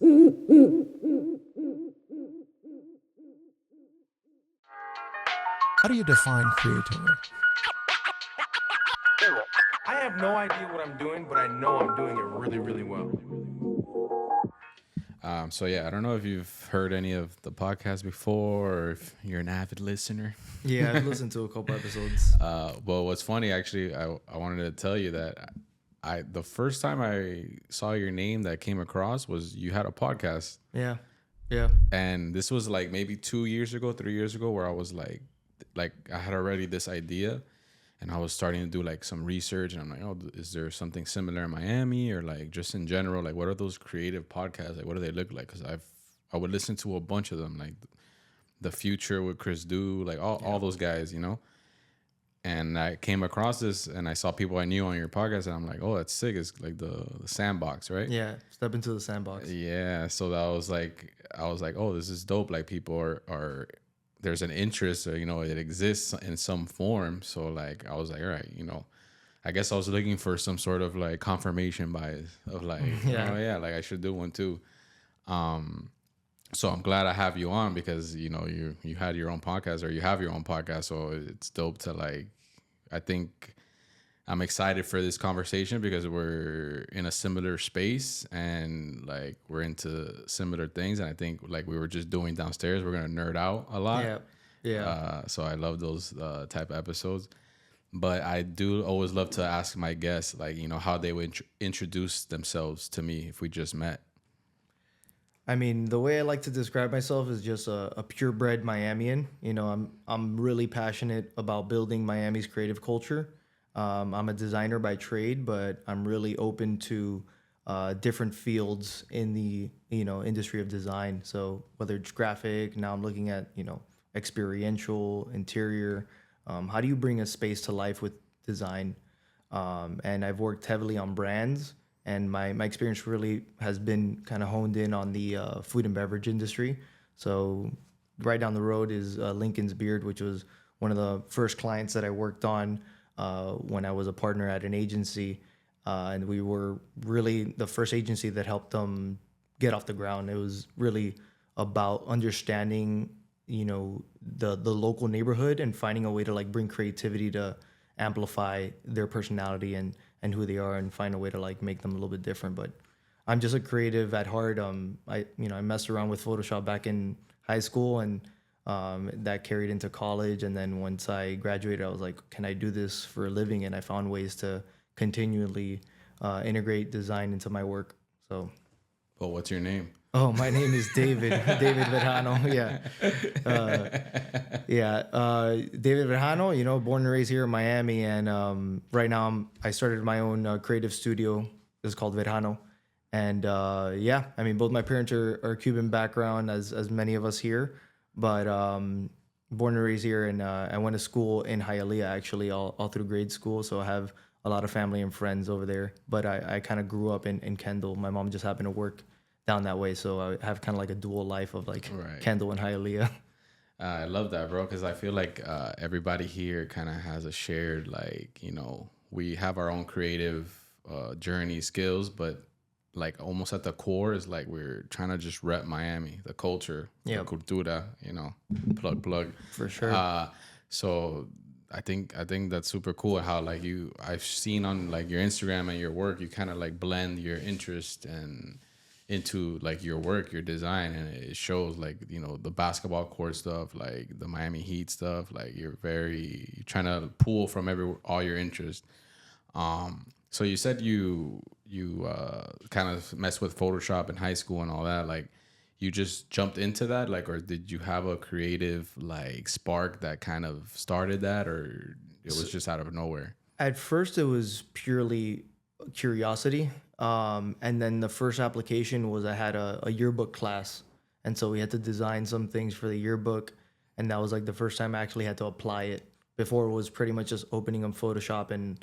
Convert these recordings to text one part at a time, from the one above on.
How do you define creativity? I have no idea what I'm doing, but I know I'm doing it really, really well. So yeah, I don't know if you've heard any of the podcast before or if you're an avid listener. Yeah, I've listened to a couple episodes. Well, what's funny actually, I wanted to tell you that the first time I saw your name that came across was you had a podcast, Yeah, yeah, and this was like maybe 2 years ago, 3 years ago, where I was like I had already this idea, and I was starting to do like some research, and I'm like, oh, is there something similar in Miami or like just in general? Like, what are those creative podcasts? Like, what do they look like? Because I would listen to a bunch of them, like The Future with Chris Do, like all those guys, you know. And I came across this, and I saw people I knew on your podcast, and I'm like, oh, that's sick. It's like the sandbox, right? yeah. Step into the sandbox. Yeah. So that was like, I was like, oh, this is dope. Like people are there's an interest, or, you know, it exists in some form. So like, I was like, all right, you know, I guess I was looking for some sort of like confirmation bias of like, Yeah. oh yeah, like I should do one too. So I'm glad I have you on because, you know, you had your own podcast, or you have your own podcast. So it's dope to like, I think I'm excited for this conversation because we're in a similar space and like we're into similar things. And I think like we were just doing downstairs, we're going to nerd out a lot. Yeah, yeah. So I love those type of episodes. But I do always love to ask my guests, like, you know, how they would introduce themselves to me if we just met. I mean, the way I like to describe myself is just a purebred Miamian. You know, I'm really passionate about building Miami's creative culture. I'm a designer by trade, but I'm really open to different fields in the industry of design. So whether it's graphic, now I'm looking at experiential, interior. How do you bring a space to life with design? And I've worked heavily on brands, and my experience really has been kind of honed in on the food and beverage industry. So right down the road is Lincoln's Beard, which was one of the first clients that I worked on when I was a partner at an agency. And we were really the first agency that helped them get off the ground. It was really about understanding, the local neighborhood and finding a way to like bring creativity to amplify their personality and who they are, and find a way to like make them a little bit different. But I'm just a creative at heart. I messed around with Photoshop back in high school, and that carried into college. And then once I graduated, I was like, can I do this for a living? And I found ways to continually integrate design into my work. So, Well, what's your name? oh, my name is David, David Verjano. Yeah. David Verjano, born and raised here in Miami. And right now I started my own creative studio. It's called Verjano. And both my parents are Cuban background, as many of us here. But born and raised here. And I went to school in Hialeah, actually, all through grade school. So I have a lot of family and friends over there. But I kind of grew up in Kendall. My mom just happened to work down that way, so I have kind of like a dual life of like Right. Kendall and Hialeah. I love that, bro, because I feel like everybody here kind of has a shared, like, we have our own creative journey skills, but like almost at the core is like we're trying to just rep Miami, the culture, the cultura, plug. For sure. So I think that's super cool how like I've seen on like your Instagram and your work, you kind of like blend your interest and into like your work, your design, and it shows like the basketball court stuff, like the Miami Heat stuff, like you're trying to pull from all your interest. So you said you kind of messed with Photoshop in high school and all that, like you just jumped into that, like, or did you have a creative like spark that kind of started that, or it was just out of nowhere? At first, it was purely curiosity. And then the first application was I had a yearbook class. And so we had to design some things for the yearbook. And that was like the first time I actually had to apply it. Before, it was pretty much just opening up Photoshop and,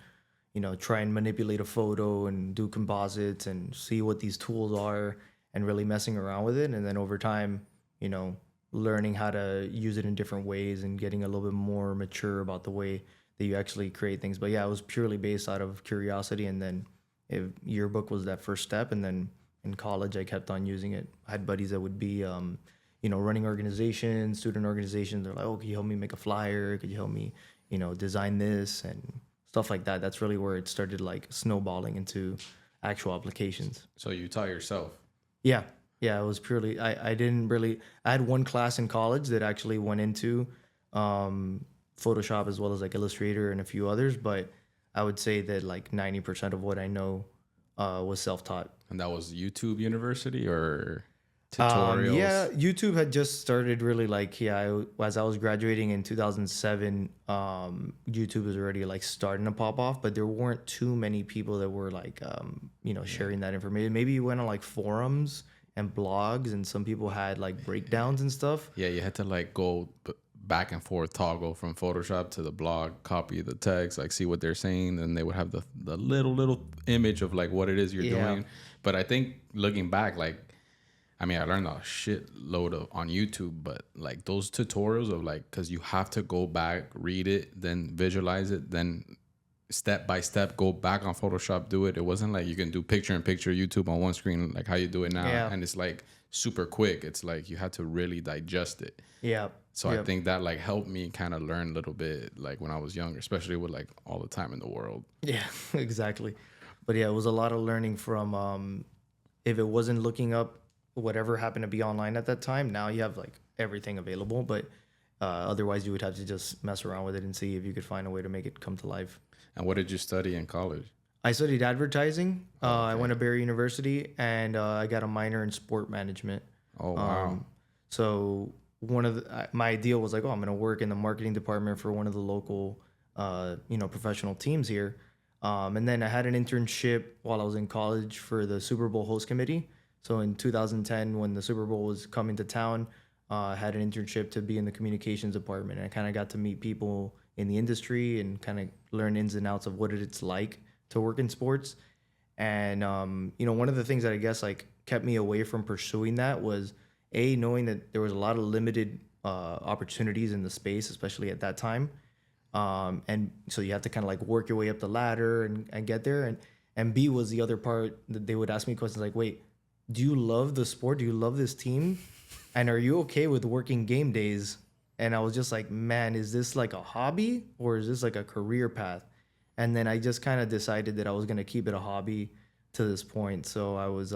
try and manipulate a photo and do composites and see what these tools are and really messing around with it. And then over time, learning how to use it in different ways and getting a little bit more mature about the way that you actually create things. But yeah, it was purely based out of curiosity. And then yearbook was that first step. And then in college, I kept on using it. I had buddies that would be, running organizations, student organizations. They're like, oh, can you help me make a flyer? Could you help me, design this and stuff like that? That's really where it started like snowballing into actual applications. So you taught yourself. Yeah. Yeah. It was purely, I didn't really, I had one class in college that actually went into Photoshop as well as like Illustrator and a few others. But I would say that like 90% of what I know was self-taught. And that was YouTube University or tutorials? Yeah, YouTube had just started really like, as I was graduating in 2007, YouTube was already like starting to pop off, but there weren't too many people that were like, sharing that information. Maybe you went on like forums and blogs and some people had like breakdowns and stuff. Yeah, you had to like go back and forth, toggle from Photoshop to the blog, copy the text, like see what they're saying, and they would have the little image of like what it is you're doing. But I think looking back, like, I mean, I learned a shitload on YouTube, but like those tutorials of like, because you have to go back, read it, then visualize it, then step by step go back on Photoshop, do it. It wasn't like you can do picture in picture YouTube on one screen like how you do it now, and it's like super quick. It's like you had to really digest it. Yeah. So I think that like helped me kind of learn a little bit like when I was younger, especially with like all the time in the world. Yeah, exactly. But yeah, it was a lot of learning from if it wasn't looking up whatever happened to be online at that time. Now you have like everything available, but otherwise you would have to just mess around with it and see if you could find a way to make it come to life. And what did you study in college? I studied advertising. I went to Barry University and I got a minor in sport management. Oh, wow. So one of my idea was like, oh, I'm going to work in the marketing department for one of the local, professional teams here. And then I had an internship while I was in college for the Super Bowl host committee. So in 2010, when the Super Bowl was coming to town, I had an internship to be in the communications department. And I kind of got to meet people in the industry and kind of learn ins and outs of what it's like to work in sports. And, one of the things that I guess like kept me away from pursuing that was knowing that there was a lot of limited opportunities in the space, especially at that time. And so you have to kind of like work your way up the ladder and get there. And B was the other part that they would ask me questions like, wait, do you love the sport? Do you love this team? And are you okay with working game days? And I was just like, man, is this like a hobby or is this like a career path? And then I just kind of decided that I was going to keep it a hobby to this point. So I was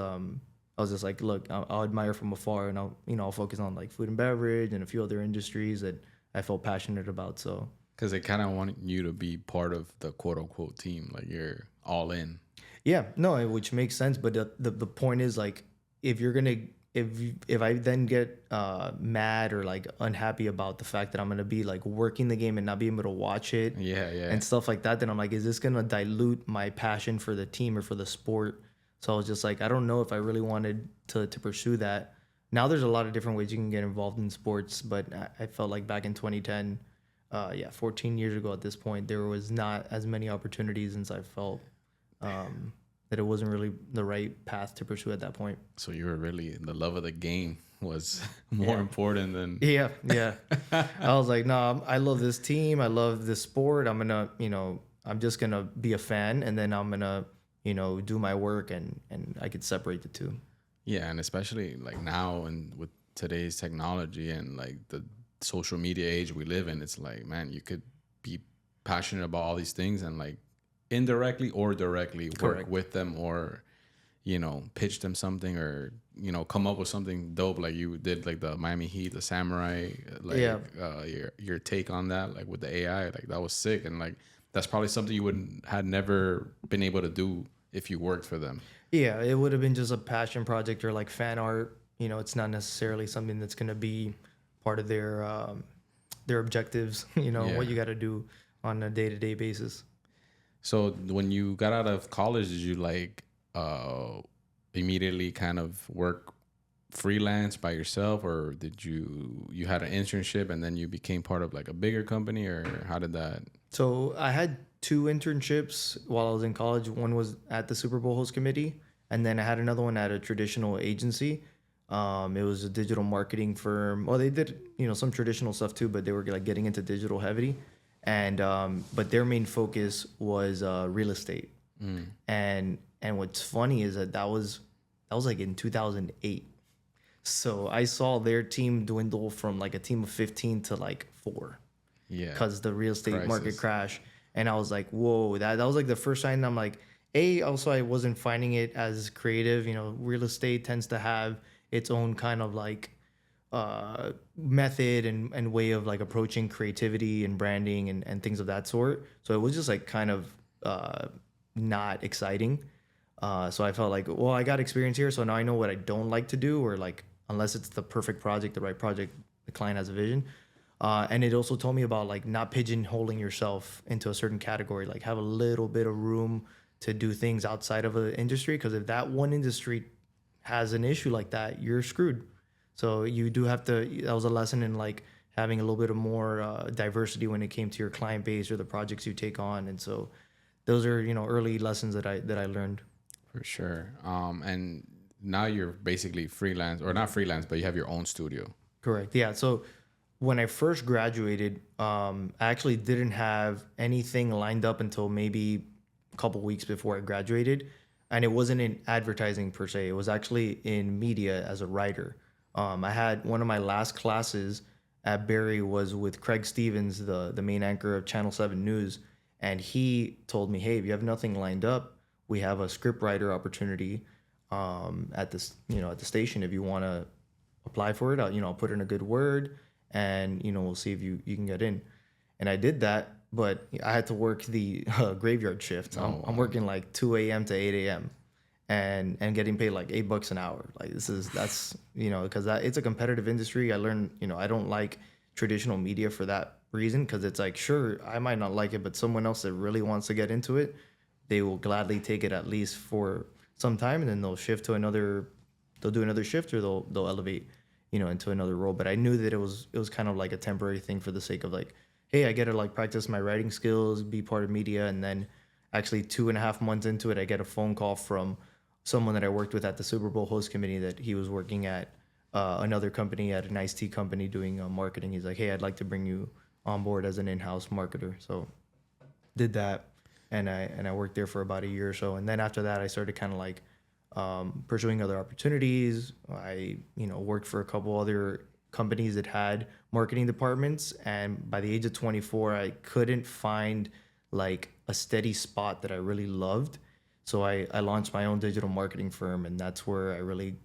just like, look, I'll admire from afar and I'll focus on like food and beverage and a few other industries that I felt passionate about. So, because they kind of want you to be part of the quote unquote team, like you're all in. Yeah, no, which makes sense. But the point is like, if I then get mad or like unhappy about the fact that I'm gonna be like working the game and not be able to watch it, and stuff like that, then I'm like, is this gonna dilute my passion for the team or for the sport? So I was just like, I don't know if I really wanted to pursue that. Now there's a lot of different ways you can get involved in sports, but I felt like back in 2010, 14 years ago at this point, there was not as many opportunities, and so I felt that it wasn't really the right path to pursue at that point. So you were really, the love of the game was more important than... Yeah. I was like, no, I love this team. I love this sport. I'm going to, I'm just going to be a fan, and then I'm going to, do my work and I could separate the two. Yeah. And especially like now and with today's technology and like the social media age we live in, it's like, man, you could be passionate about all these things and like indirectly or directly work with them or, pitch them something or, come up with something dope like you did, like the Miami Heat, the Samurai, like your take on that, like with the AI, like that was sick. And like, that's probably something you had never been able to do if you worked for them. Yeah, it would have been just a passion project or like fan art. It's not necessarily something that's going to be part of their objectives, what you got to do on a day-to-day basis. So when you got out of college, did you like immediately kind of work freelance by yourself, or did you had an internship and then you became part of like a bigger company, or how did that? So I had 2 internships while I was in college. One was at the Super Bowl host committee, and then I had another one at a traditional agency. It was a digital marketing firm. Well, they did, some traditional stuff too, but they were like getting into digital heavy. And but their main focus was real estate. And what's funny is that was that was like in 2008. So I saw their team dwindle from like a team of 15 to like 4 Yeah. because the real estate market Crisis. crashed. And I was like, whoa, that was like the first sign. I'm like, also I wasn't finding it as creative. You know, real estate tends to have its own kind of like method and way of like approaching creativity and branding and things of that sort. So it was just like kind of not exciting. So I felt like, well, I got experience here, so now I know what I don't like to do, or like unless it's the perfect project, the right project, the client has a vision. And it also told me about like not pigeonholing yourself into a certain category, like have a little bit of room to do things outside of an industry. Because if that one industry has an issue like that, you're screwed. So you do have to. That was a lesson in like having a little bit of more diversity when it came to your client base or the projects you take on. And so those are early lessons that I learned. For sure. And now you're basically freelance, or not freelance, but you have your own studio. Correct. Yeah. So when I first graduated, I actually didn't have anything lined up until maybe a couple weeks before I graduated. And it wasn't in advertising per se. It was actually in media as a writer. I had one of my last classes at Barry was with Craig Stevens, the main anchor of Channel 7 News. And he told me, hey, if you have nothing lined up, we have a script writer opportunity at this, at the station. If you want to apply for it, I'll put in a good word, and we'll see if you can get in. And I did that, but I had to work the graveyard shift. I'm working like 2 a.m. to 8 a.m. and getting paid like $8 an hour. Like that's because it's a competitive industry. I learned I don't like traditional media for that reason, because it's like, sure, I might not like it, but someone else that really wants to get into it, they will gladly take it at least for some time, and then they'll shift to another. They'll do another shift, or they'll elevate, into another role. But I knew that it was kind of like a temporary thing for the sake of like, hey, I get to like practice my writing skills, be part of media, and then actually 2.5 months into it, I get a phone call from someone that I worked with at the Super Bowl host committee, that he was working at another company, at an iced tea company doing marketing. He's like, hey, I'd like to bring you on board as an in-house marketer. So did that. And I worked there for about a year or so. And then after that, I started kind of like pursuing other opportunities. I, worked for a couple other companies that had marketing departments. And by the age of 24, I couldn't find like a steady spot that I really loved. So I launched my own digital marketing firm. And that's where I really,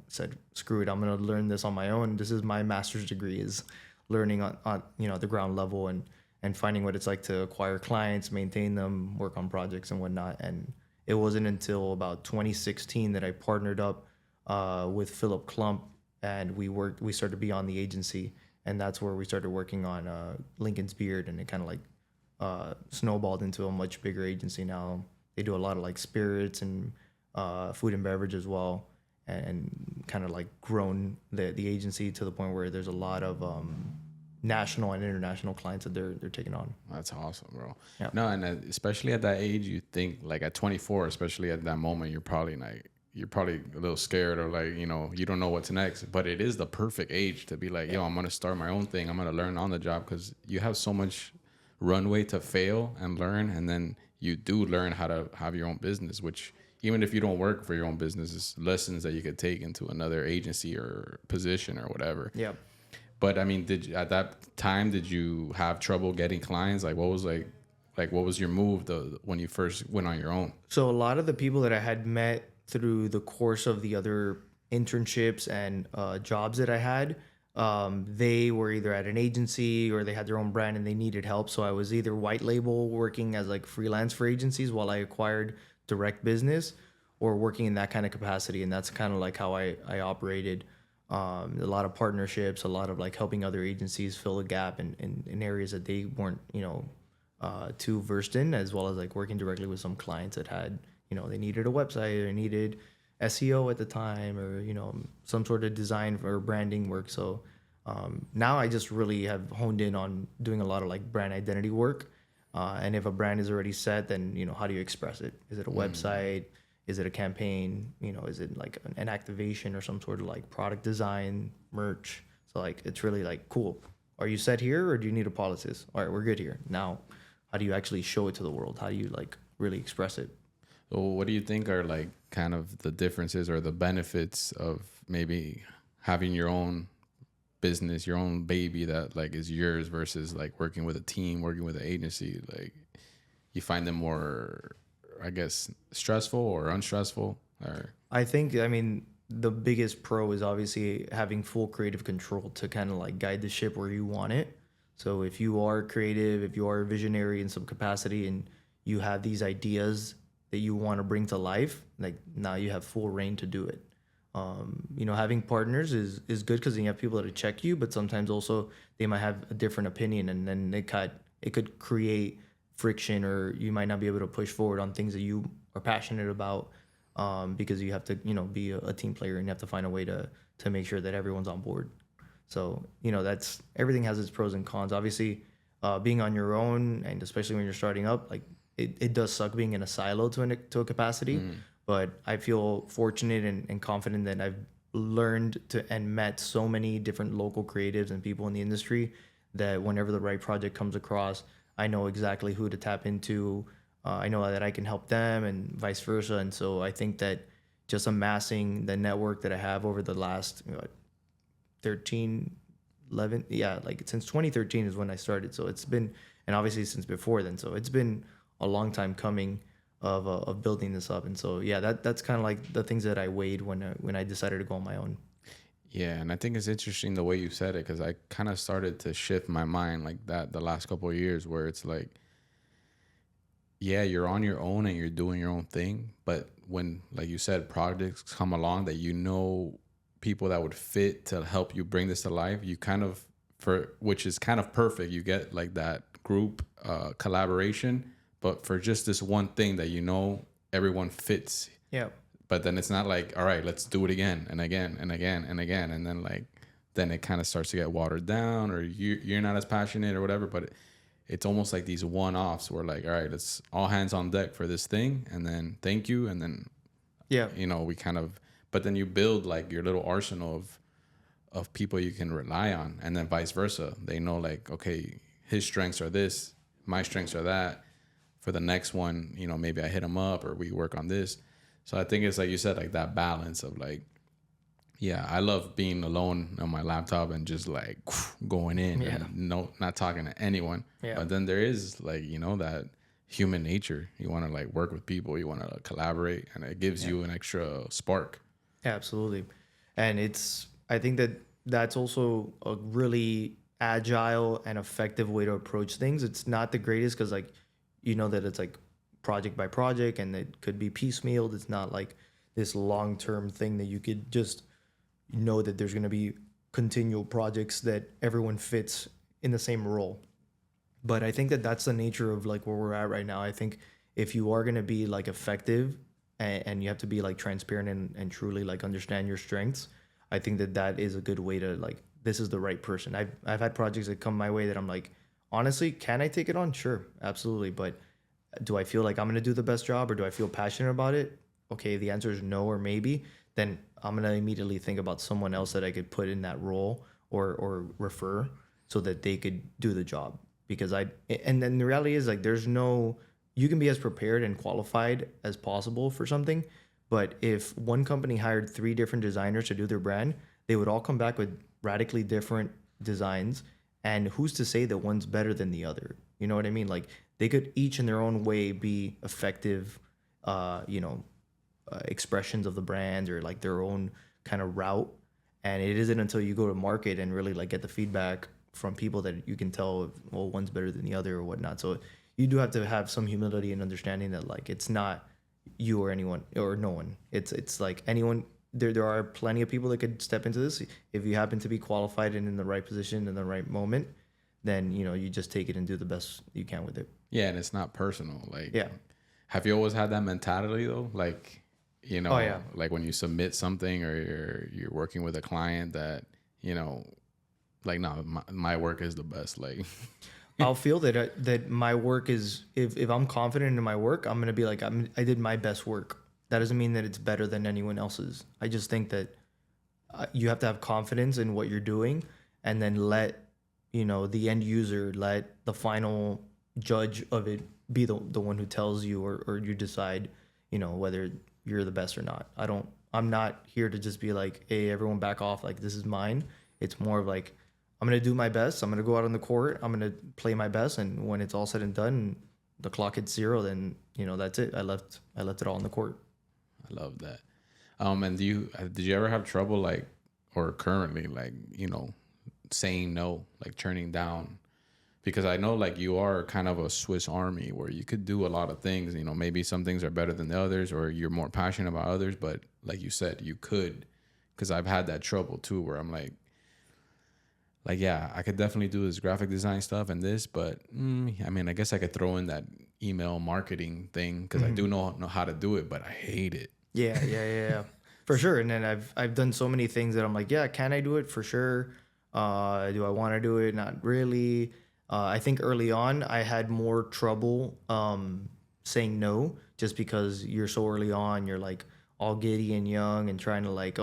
said, screw it, I'm going to learn this on my own. This is my master's degree, is learning on the ground level, and finding what it's like to acquire clients, maintain them, work on projects and whatnot. And it wasn't until about 2016 that I partnered up with Philip Klump, and we started Beyond the Agency. And that's where we started working on Lincoln's Beard, and it kind of like snowballed into a much bigger agency now. They do a lot of like spirits and food and beverage as well, and kind of like grown the agency to the point where there's a lot of national and international clients that they're taking on. That's awesome, bro. Yeah. No, and especially at that age, you think like at 24, especially at that moment, you're probably a little scared, or like, you don't know what's next. But it is the perfect age to be like, yo, I'm gonna start my own thing. I'm gonna learn on the job, because you have so much runway to fail and learn, and then you do learn how to have your own business, which even if you don't work for your own business, is lessons that you could take into another agency or position or whatever. Yeah. But I mean, at that time, did you have trouble getting clients? Like, what was your move when you first went on your own? So a lot of the people that I had met through the course of the other internships and jobs that I had, they were either at an agency or they had their own brand and they needed help. So I was either white label, working as like freelance for agencies while I acquired direct business, or working in that kind of capacity. And that's kind of like how I operated. A lot of partnerships, a lot of like helping other agencies fill a gap in areas that they weren't, too versed in, as well as like working directly with some clients that had, they needed a website, or needed SEO at the time, or, some sort of design or branding work. So now I just really have honed in on doing a lot of like brand identity work. And if a brand is already set, then, how do you express it? Is it a website? Is it a campaign? Is it like an activation or some sort of like product design, merch? So like, it's really like, cool. Are you set here, or do you need a policies? All right, we're good here. Now, how do you actually show it to the world? How do you like really express it? So what do you think are like kind of the differences or the benefits of maybe having your own business, your own baby that like is yours versus like working with a team, working with an agency? Like you find them more, I guess, stressful or unstressful or I think, I mean, the biggest pro is obviously having full creative control to kind of like guide the ship where you want it. So if you are creative, if you are a visionary in some capacity and you have these ideas that you want to bring to life, like now you have full reign to do it. Having partners is good because you have people to check you, but sometimes also they might have a different opinion, and then it could create friction, or you might not be able to push forward on things that you are passionate about, because you have to be a team player and you have to find a way to make sure that everyone's on board. So that's everything has its pros and cons. Obviously, being on your own, and especially when you're starting up, like it does suck being in a silo to a capacity. But I feel fortunate and confident that I've learned to and met so many different local creatives and people in the industry that whenever the right project comes across, I know exactly who to tap into. I know that I can help them and vice versa. And so I think that just amassing the network that I have over the last 13, 11, yeah, like since 2013 is when I started. So it's been, and obviously since before then. So it's been a long time coming of building this up. And so, yeah, that's kind of like the things that I weighed when I decided to go on my own. yeah, and I think it's interesting the way you said it because I kind of started to shift my mind like that the last couple of years where it's like, yeah, you're on your own and you're doing your own thing. But when, like you said, projects come along that people that would fit to help you bring this to life, you kind of, which is kind of perfect. You get like that group collaboration, but for just this one thing that everyone fits. Yeah. But then it's not like, all right, let's do it again and again and again and again. And then it kind of starts to get watered down or you're not as passionate or whatever. But it's almost like these one-offs where like, all right, let's all hands on deck for this thing. And then thank you. And then, Yeah. we kind of, but then you build like your little arsenal of people you can rely on. And then vice versa. They know like, okay, his strengths are this, my strengths are that. For the next one, maybe I hit him up or we work on this. So I think it's like you said, like that balance of like, yeah, I love being alone on my laptop and just like going in and not talking to anyone. Yeah. But then there is like, that human nature. You want to like work with people, you want to collaborate, and it gives you an extra spark. Absolutely. And I think that's also a really agile and effective way to approach things. It's not the greatest because like, that it's like project by project and it could be piecemealed. It's not like this long-term thing that you could just know that there's going to be continual projects that everyone fits in the same role. But I think that that's the nature of like where we're at right now. I think if you are going to be like effective and you have to be like transparent and truly like understand your strengths, I think that is a good way to like, this is the right person. I've had projects that come my way that I'm like, honestly, can I take it on? Sure, absolutely. But do I feel like I'm going to do the best job or do I feel passionate about it? Okay, the answer is no or maybe. Then I'm going to immediately think about someone else that I could put in that role or refer so that they could do the job. And then the reality is like you can be as prepared and qualified as possible for something. But if one company hired 3 different designers to do their brand, they would all come back with radically different designs. And who's to say that one's better than the other? You know what I mean? Like they could each in their own way be effective, expressions of the brand or like their own kind of route. And it isn't until you go to market and really like get the feedback from people that you can tell, well, one's better than the other or whatnot. So you do have to have some humility and understanding that like it's not you or anyone or no one. It's like anyone. There are plenty of people that could step into this. If you happen to be qualified and in the right position in the right moment, then you just take it and do the best you can with it. Yeah, and it's not personal. Like, yeah. Have you always had that mentality though? Like, Oh, yeah. like when you submit something or you're working with a client that like no, my work is the best. Like, I'll feel that my work is if I'm confident in my work, I'm gonna be like I did my best work. That doesn't mean that it's better than anyone else's. I just think that you have to have confidence in what you're doing and then let, the end user, let the final judge of it be the one who tells you or you decide, whether you're the best or not. I'm not here to just be like, hey, everyone back off. Like, this is mine. It's more of like, I'm going to do my best. I'm going to go out on the court. I'm going to play my best. And when it's all said and done, the clock hits 0, then, that's it. I left it all on the court. I love that. And did you ever have trouble like, or currently like, saying no, like turning down? Because I know like you are kind of a Swiss Army where you could do a lot of things, maybe some things are better than the others or you're more passionate about others. But like you said, you could, because I've had that trouble too, where I'm like, yeah, I could definitely do this graphic design stuff and this, but I guess I could throw in that email marketing thing because I do know how to do it, but I hate it. Yeah. For sure. And then I've done so many things that I'm like, yeah, can I do it? For sure. Do I want to do it? Not really. I think early on I had more trouble saying no, just because you're so early on, you're like all giddy and young and trying to like,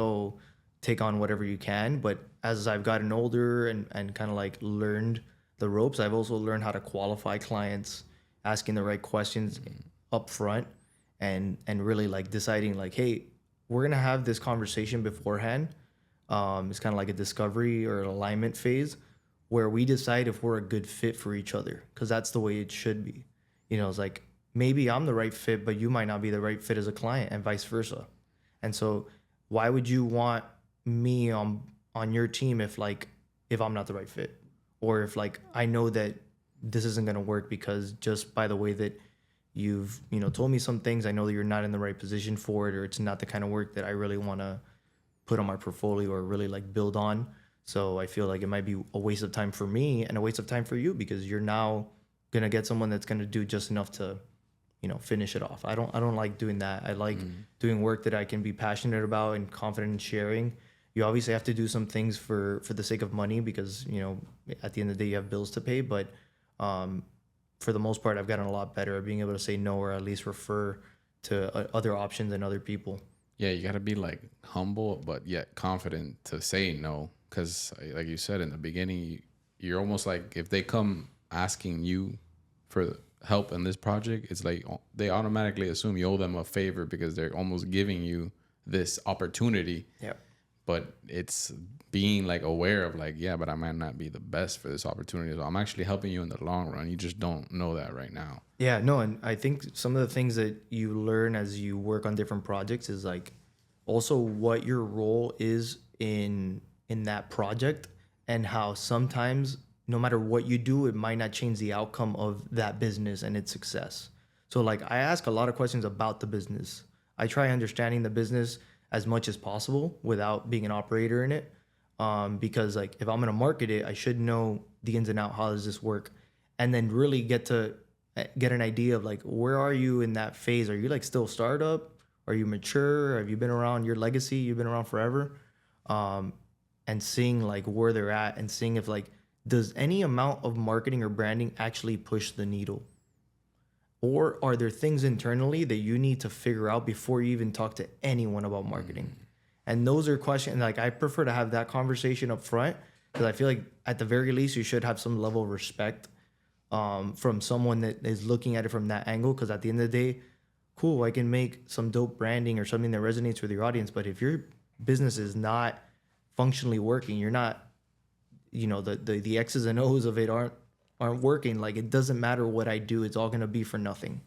take on whatever you can. But as I've gotten older and kind of like learned the ropes, I've also learned how to qualify clients, asking the right questions up front, and really like deciding like, hey, we're going to have this conversation beforehand. It's kind of like a discovery or an alignment phase where we decide if we're a good fit for each other, because that's the way it should be. It's like, maybe I'm the right fit, but you might not be the right fit as a client, and vice versa. And so why would you want me on your team if I'm not the right fit, or if like I know that this isn't going to work because just by the way that you've told me some things, I know that you're not in the right position for it, or it's not the kind of work that I really want to put on my portfolio or really like build on. So I feel like it might be a waste of time for me and a waste of time for you, because you're now going to get someone that's going to do just enough to finish it off. I don't like doing that. I like doing work that I can be passionate about and confident in sharing. You obviously have to do some things for the sake of money, because at the end of the day you have bills to pay, but for the most part I've gotten a lot better at being able to say no, or at least refer to other options and other people. Yeah, you got to be like humble but yet confident to say no, because like you said in the beginning, you're almost like, if they come asking you for help in this project, it's like they automatically assume you owe them a favor because they're almost giving you this opportunity. Yeah. But it's being like aware of like, yeah, but I might not be the best for this opportunity. So I'm actually helping you in the long run. You just don't know that right now. Yeah, no, and I think some of the things that you learn as you work on different projects is like also what your role is in that project, and how sometimes no matter what you do, it might not change the outcome of that business and its success. So like I ask a lot of questions about the business. I try understanding the business as much as possible without being an operator in it. Because like if I'm going to market it, I should know the ins and out, how does this work? And then really get an idea of like, where are you in that phase? Are you like still startup? Are you mature? Have you been around your legacy? You've been around forever? And seeing like where they're at, and seeing if like, does any amount of marketing or branding actually push the needle? Or are there things internally that you need to figure out before you even talk to anyone about marketing? And those are questions, like I prefer to have that conversation up front, because I feel like at the very least you should have some level of respect from someone that is looking at it from that angle. Because at the end of the day, cool, I can make some dope branding or something that resonates with your audience, but if your business is not functionally working, you're not, the X's and O's of it aren't working, like it doesn't matter what I do, it's all going to be for nothing.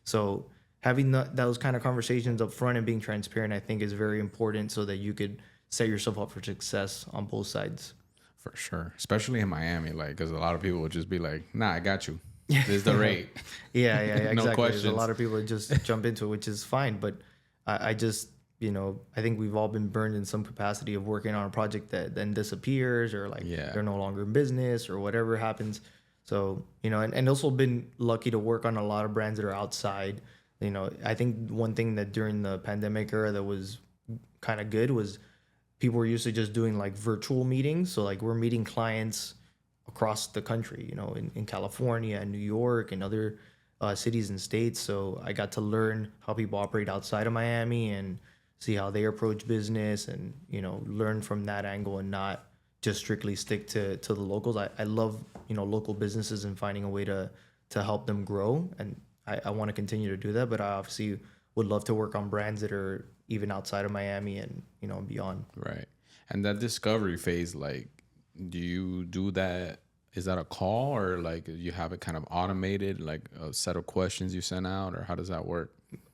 So having those kind of conversations up front and being transparent, I think is very important, so that you could set yourself up for success on both sides. For sure. Especially in Miami, like, because a lot of people would just be like, nah, I got you. This is the rate. Yeah, exactly. No questions. There's a lot of people that just jump into it, which is fine. But I just, I think we've all been burned in some capacity of working on a project that then disappears, or like they're no longer in business, or whatever happens. So, and also been lucky to work on a lot of brands that are outside. I think one thing that during the pandemic era that was kind of good was people were used to just doing like virtual meetings. So like we're meeting clients across the country, in California and New York and other cities and states. So I got to learn how people operate outside of Miami and see how they approach business, and, learn from that angle and not just strictly stick to the locals. I love, local businesses and finding a way to help them grow. And I want to continue to do that, but I obviously would love to work on brands that are even outside of Miami and, you know, beyond. Right. And that discovery phase, like, do you do that? Is that a call, or like you have it kind of automated, like a set of questions you send out, or how does that work?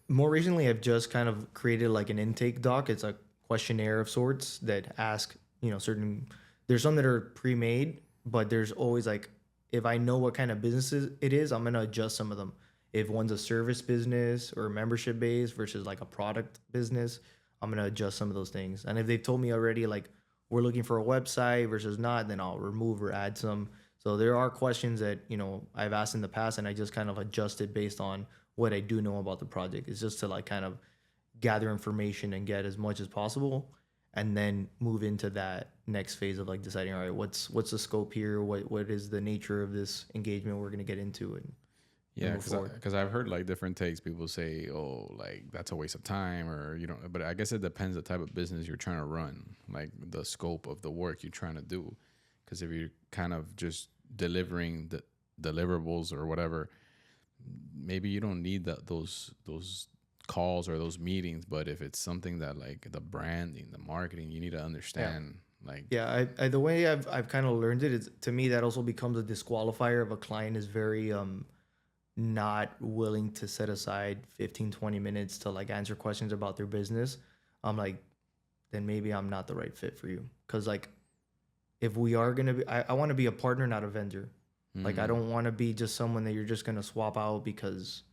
More recently, I've just kind of created like an intake doc. It's a questionnaire of sorts that ask, you know, certain, there's some that are pre-made, but there's always like, if I know what kind of business it is, I'm going to adjust some of them. If one's a service business or membership based versus like a product business, I'm going to adjust some of those things. And if they've told me already, like, we're looking for a website versus not, then I'll remove or add some. So there are questions that, you know, I've asked in the past, and I just kind of adjusted based on what I do know about the project. It's just to like kind of gather information and get as much as possible, and then move into that next phase of like deciding, all right, what's the scope here? What is the nature of this engagement we're going to get into? And Yeah, because I've heard like different takes. People say, "Oh, like that's a waste of time," or you know. But I guess it depends the type of business you're trying to run, like the scope of the work you're trying to do. Because if you're kind of just delivering the deliverables or whatever, maybe you don't need those calls or those meetings. But if it's something that like the branding, the marketing, you need to understand. Like, yeah, I the way I've kind of learned it is, to me, that also becomes a disqualifier if a client is very not willing to set aside 15-20 minutes to like answer questions about their business. I'm like, then maybe I'm not the right fit for you. Because like, if we are going to be, I want to be a partner, not a vendor. Like, I don't want to be just someone that you're just going to swap out because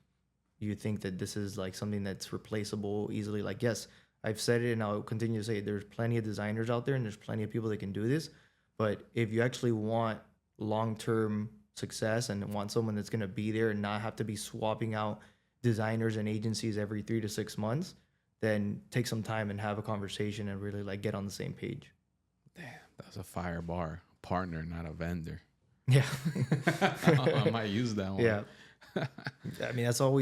you think that this is like something that's replaceable easily. Like, yes, I've said it and I'll continue to say it. There's plenty of designers out there and there's plenty of people that can do this. But if you actually want long-term success and want someone that's going to be there and not have to be swapping out designers and agencies every 3 to 6 months, then take some time and have a conversation and really like get on the same page. damn, that's a fire bar. Partner, not a vendor. Yeah. I might use that one. Yeah. I mean, that's all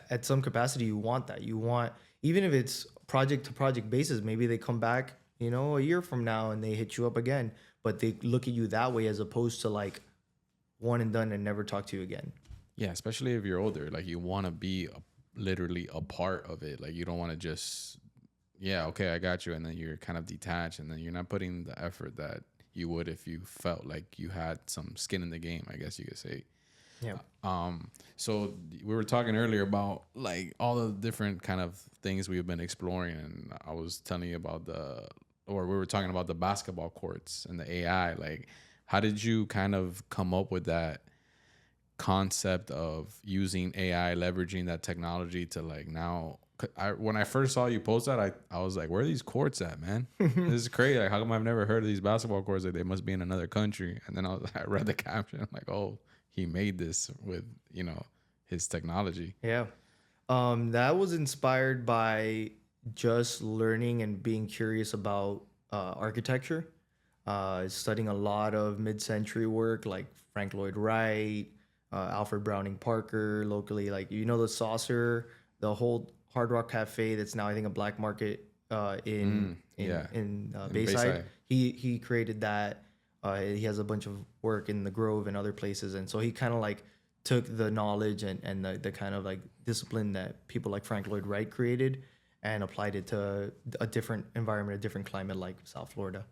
at some capacity, you want that. You want, even if it's project to project basis, maybe they come back, you know, a year from now and they hit you up again, but they look at you that way as opposed to like one and done and never talk to you again. Yeah, especially if you're older, like you want to be literally a part of it. Like you don't want to just, yeah, okay, I got you, and then you're kind of detached, and then you're not putting the effort that you would if you felt like you had some skin in the game, I guess you could say. Yeah. So we were talking earlier about like all the different kind of things we've been exploring, and I was telling you about we were talking about the basketball courts and the AI. Like, how did you kind of come up with that concept of using AI, leveraging that technology to like now? When I first saw you post that, I was like, where are these courts at, man? This is crazy. Like, how come I've never heard of these basketball courts? Like, they must be in another country. And then I read the caption. I'm like, oh, he made this with, you know, his technology. Yeah. That was inspired by just learning and being curious about architecture, studying a lot of mid-century work like Frank Lloyd Wright, Alfred Browning Parker, locally, like, you know, the Saucer, the whole Hard Rock Cafe that's now I think a black market in Bayside. He created that. He has a bunch of work in the Grove and other places, and so he kind of like took the knowledge and the kind of like discipline that people like Frank Lloyd Wright created and applied it to a different environment, a different climate like South Florida.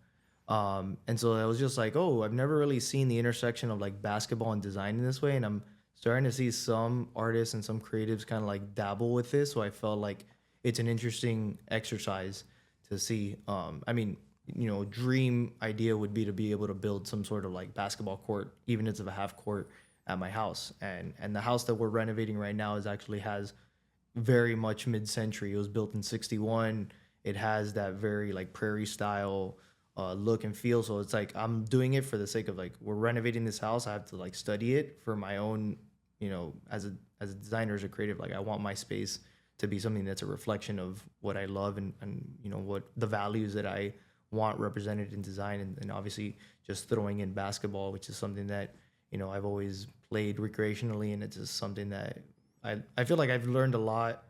And so I was just like, oh, I've never really seen the intersection of like basketball and design in this way, and I'm starting to see some artists and some creatives kind of like dabble with this. So I felt like it's an interesting exercise to see. I mean, you know, dream idea would be to be able to build some sort of like basketball court, even if it's a half court, at my house. And the house that we're renovating right now has very much mid-century. It was built in 1961. It has that very like prairie style look and feel. So it's like I'm doing it for the sake of like, we're renovating this house. I have to like study it for my own, you know, as a designer, as a creative. Like, I want my space to be something that's a reflection of what I love and you know, what the values that I want represented in design, and obviously just throwing in basketball, which is something that, you know, I've always played recreationally, and it's just something that I feel like I've learned a lot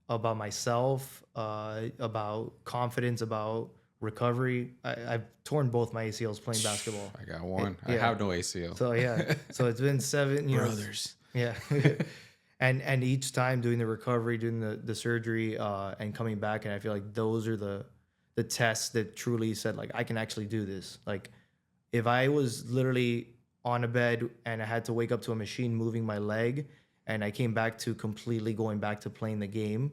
about myself, about confidence, about recovery. I've torn both my ACLs playing basketball. I got one. Yeah. I have no ACL. So yeah, so it's been 7 years. Brothers. Yeah. And each time doing the recovery, doing the surgery, and coming back, and I feel like those are the tests that truly said like I can actually do this. Like if I was literally on a bed and I had to wake up to a machine moving my leg, and I came back to completely going back to playing the game,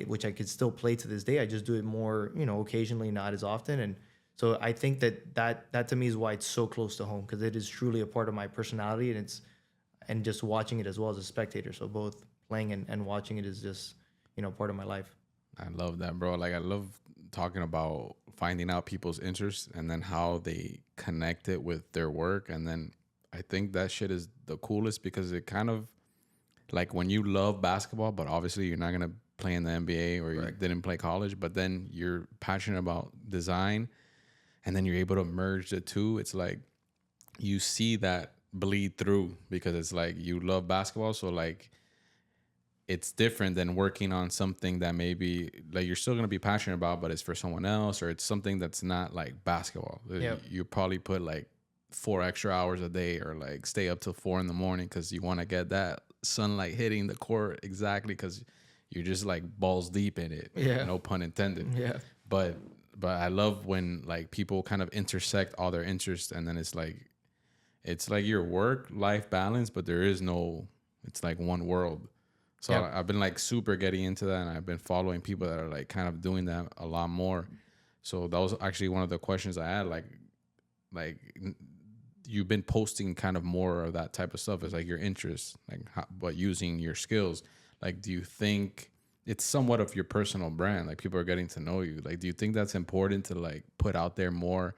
which I could still play to this day. I just do it more, occasionally, not as often. And so I think that to me is why it's so close to home, because it is truly a part of my personality, and just watching it as well as a spectator. So both playing and watching it is just, part of my life. I love that, bro. Like I love talking about finding out people's interests and then how they connect it with their work. And then I think that shit is the coolest because it kind of like when you love basketball, but obviously you're not gonna play in the NBA or you didn't play college, but then you're passionate about design and then you're able to merge the two. It's like you see that bleed through because it's like you love basketball, so like it's different than working on something that maybe like you're still gonna be passionate about, but it's for someone else, or it's something that's not like basketball. Yep. You probably put like 4 extra hours a day, or like stay up till 4 in the morning because you want to get that sunlight hitting the court exactly because you're just like balls deep in it. Yeah. No pun intended. Yeah. But I love when like people kind of intersect all their interests, and then it's like your work life balance, but there is no. It's like one world. So Yeah. I've been like super getting into that, and I've been following people that are like kind of doing that a lot more. So that was actually one of the questions I had. You've been posting kind of more of that type of stuff. It's like your interests, like but using your skills. Like, do you think it's somewhat of your personal brand? Like people are getting to know you. Like, do you think that's important to like put out there more,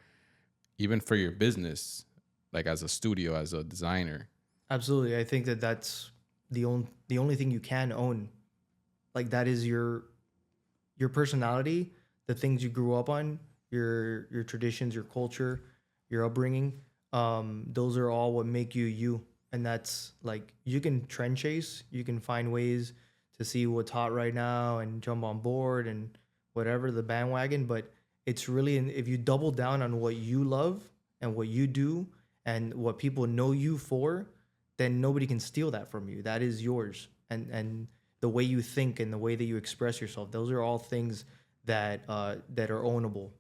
even for your business, like as a studio, as a designer? Absolutely. I think that's the only thing you can own. Like that is your personality, the things you grew up on, your traditions, your culture, your upbringing. Those are all what make you you. And that's like you can trend chase, you can find ways to see what's hot right now and jump on board and whatever the bandwagon. But it's really if you double down on what you love and what you do and what people know you for, then nobody can steal that from you. That is yours. And the way you think and the way that you express yourself, those are all things that are ownable.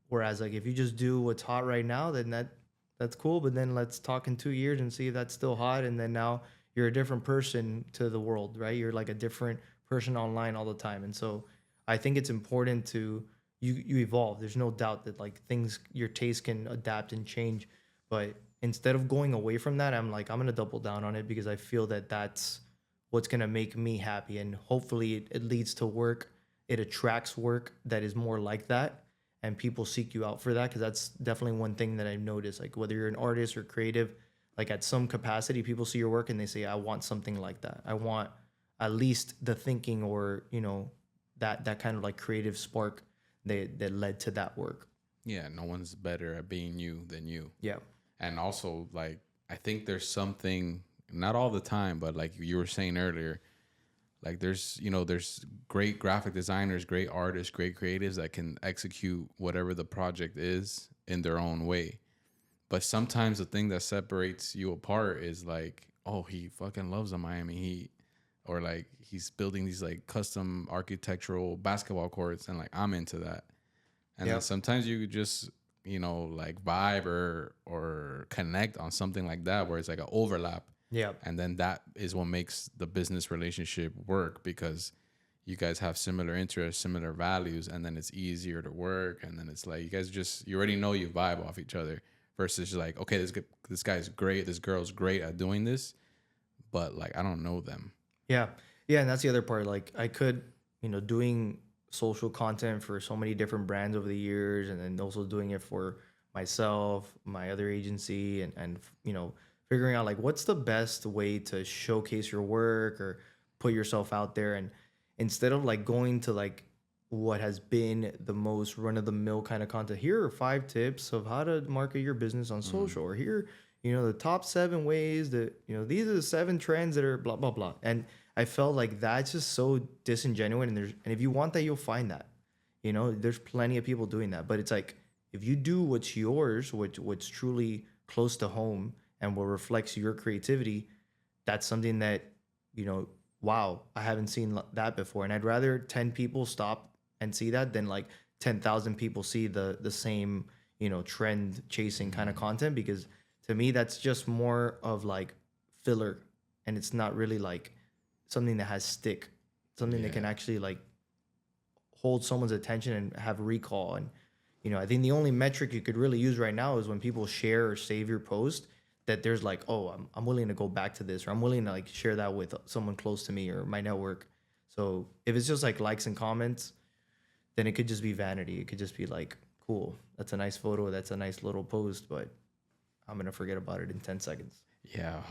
Whereas like if you just do what's hot right now, then that's cool. But then let's talk in 2 years and see if that's still hot. And then now you're a different person to the world, right? You're like a different person online all the time. And so I think it's important to you evolve. There's no doubt that like things your taste can adapt and change. But instead of going away from that, I'm gonna double down on it because I feel that that's what's gonna make me happy. And hopefully it leads to work. It attracts work that is more like that, and people seek you out for that, because that's definitely one thing that I've noticed. Like whether you're an artist or creative, like at some capacity, people see your work and they say, I want something like that. I want at least the thinking or, that kind of like creative spark that led to that work. Yeah, no one's better at being you than you. Yeah. And also, like, I think there's something, not all the time, but like you were saying earlier, like there's great graphic designers, great artists, great creatives that can execute whatever the project is in their own way. But sometimes the thing that separates you apart is like, oh, he fucking loves a Miami Heat, or like he's building these like custom architectural basketball courts, and like I'm into that. And then sometimes you just like vibe or connect on something like that where it's like an overlap. Yeah. And then that is what makes the business relationship work, because you guys have similar interests, similar values, and then it's easier to work. And then it's like you guys you already know you vibe off each other, versus like, okay, this guy's great, this girl's great at doing this, but like I don't know them. Yeah. Yeah. And that's the other part. Like I could, doing social content for so many different brands over the years, and then also doing it for myself, my other agency, and figuring out like what's the best way to showcase your work or put yourself out there. And instead of like going to like what has been the most run of the mill kind of content, here are 5 tips of how to market your business on social, or here, the top 7 ways that, these are the 7 trends that are blah, blah, blah. And I felt like that's just so disingenuous. And if you want that, you'll find that, there's plenty of people doing that. But it's like, if you do what's yours, what's truly close to home and what reflects your creativity, that's something that wow, I haven't seen that before. And I'd rather 10 people stop and see that than like 10,000 people see the same, trend chasing kind of content, because to me, that's just more of like filler, and it's not really like something that has stick, something that can Yeah. actually like hold someone's attention and have recall. And I think the only metric you could really use right now is when people share or save your post, that there's like, oh, I'm willing to go back to this, or I'm willing to like share that with someone close to me or my network. So if it's just like likes and comments, then it could just be vanity. It could just be like, cool, that's a nice photo, that's a nice little post, but I'm gonna forget about it in 10 seconds. Yeah,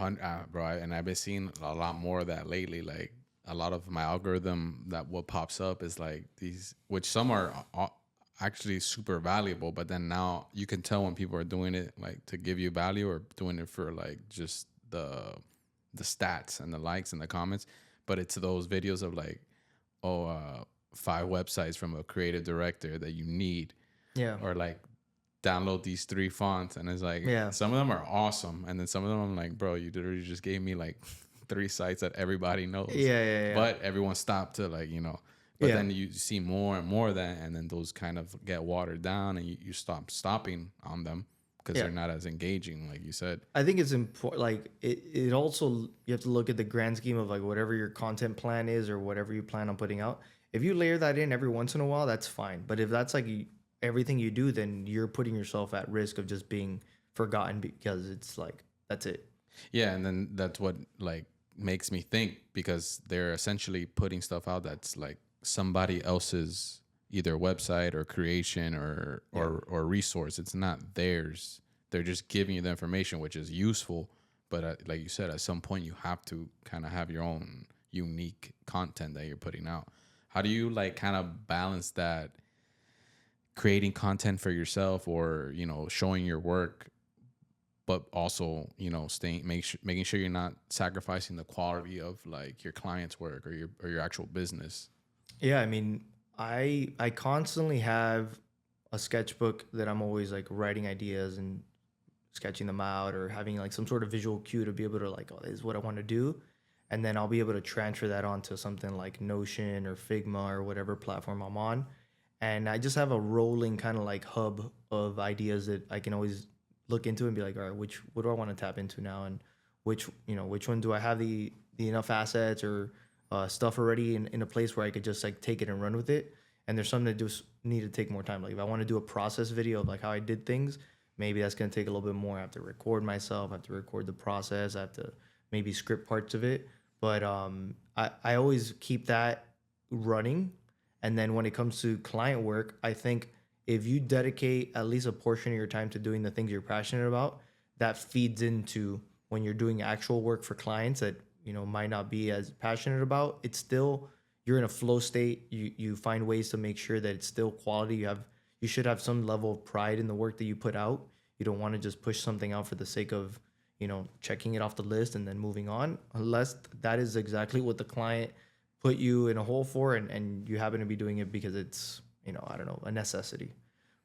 bro. And I've been seeing a lot more of that lately. Like a lot of my algorithm, that what pops up is like these, which some are actually super valuable, but then now you can tell when people are doing it like to give you value, or doing it for like just the stats and the likes and the comments. But it's those videos of like, oh, 5 websites from a creative director that you need, Yeah. or like download these 3 fonts, and it's like Yeah. some of them are awesome, and then some of them I'm like, bro, you literally just gave me like 3 sites that everybody knows. Yeah. But everyone stopped to like, but Yeah. then you see more and more of that, and then those kind of get watered down, and you stop stopping on them because Yeah. they're not as engaging, like you said. I think it's important. Like it also, you have to look at the grand scheme of like whatever your content plan is or whatever you plan on putting out. If you layer that in every once in a while, that's fine. But if that's like everything you do, then you're putting yourself at risk of just being forgotten, because it's like that's it. Yeah, and then that's what like makes me think, because they're essentially putting stuff out that's like somebody else's either website or creation or resource. It's not theirs. They're just giving you the information, which is useful, but like you said, at some point you have to kind of have your own unique content that you're putting out. How do you like kind of balance that, creating content for yourself, or showing your work, but also making sure you're not sacrificing the quality of like your client's work, or your actual business? Yeah, I mean, I constantly have a sketchbook that I'm always like writing ideas and sketching them out, or having like some sort of visual cue to be able to like, oh, this is what I want to do. And then I'll be able to transfer that onto something like Notion or Figma or whatever platform I'm on. And I just have a rolling kind of like hub of ideas that I can always look into and be like, all right, what do I want to tap into now? And which one do I have the enough assets or stuff already in a place where I could just like take it and run with it. And there's some that just need to take more time. Like if I want to do a process video of like how I did things, maybe that's going to take a little bit more. I have to record myself, I have to record the process, I have to maybe script parts of it. But I always keep that running. And then when it comes to client work, I think if you dedicate at least a portion of your time to doing the things you're passionate about, that feeds into when you're doing actual work for clients that might not be as passionate about. It's still, you're in a flow state. You find ways to make sure that it's still quality. You should have some level of pride in the work that you put out. You don't want to just push something out for the sake of checking it off the list and then moving on, unless that is exactly what the client put you in a hole for, and you happen to be doing it because it's I don't know, a necessity.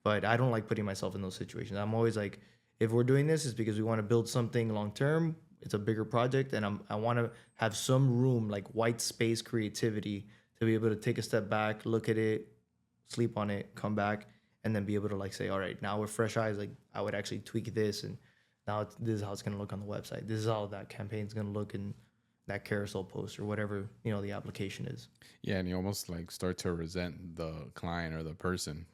But I don't like putting myself in those situations. I'm always like, if we're doing this, it's because we want to build something long term. It's a bigger project, and I want to have some room, like white space creativity, to be able to take a step back, look at it, sleep on it, come back, and then be able to like say, all right, now with fresh eyes, like I would actually tweak this, and now this is how it's going to look on the website. This is how that campaign is going to look in that carousel post or whatever the application is. Yeah, and you almost like start to resent the client or the person,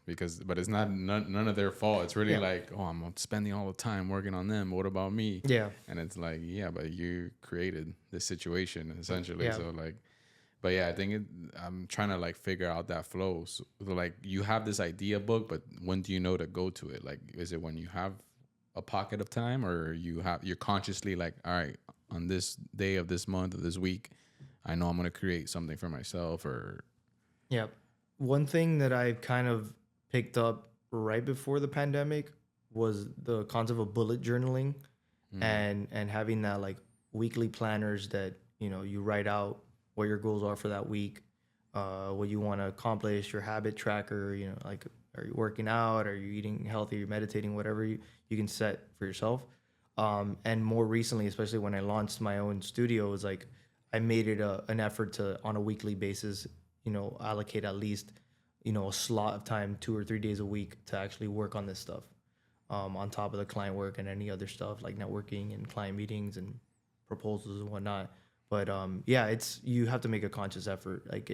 but it's not none of their fault. It's really like, oh, I'm spending all the time working on them. What about me? Yeah. And it's like, yeah, but you created this situation essentially. Yeah. So like, but yeah, I think I'm trying to like figure out that flow. So like, you have this idea book, but when do you know to go to it? Like, is it when you have a pocket of time, or you're consciously like, all right, on this day of this month of this week, I know I'm going to create something for myself? Or Yeah. One thing that I kind of picked up right before the pandemic was the concept of bullet journaling, and having that like weekly planners that you write out what your goals are for that week, what you want to accomplish, your habit tracker, like, are you working out, are you eating healthy, are you meditating, whatever you can set for yourself. And more recently, especially when I launched my own studio, it was like I made it an effort to, on a weekly basis, allocate at least, a slot of time, 2 or 3 days a week to actually work on this stuff, on top of the client work and any other stuff like networking and client meetings and proposals and whatnot. But yeah, you have to make a conscious effort. Like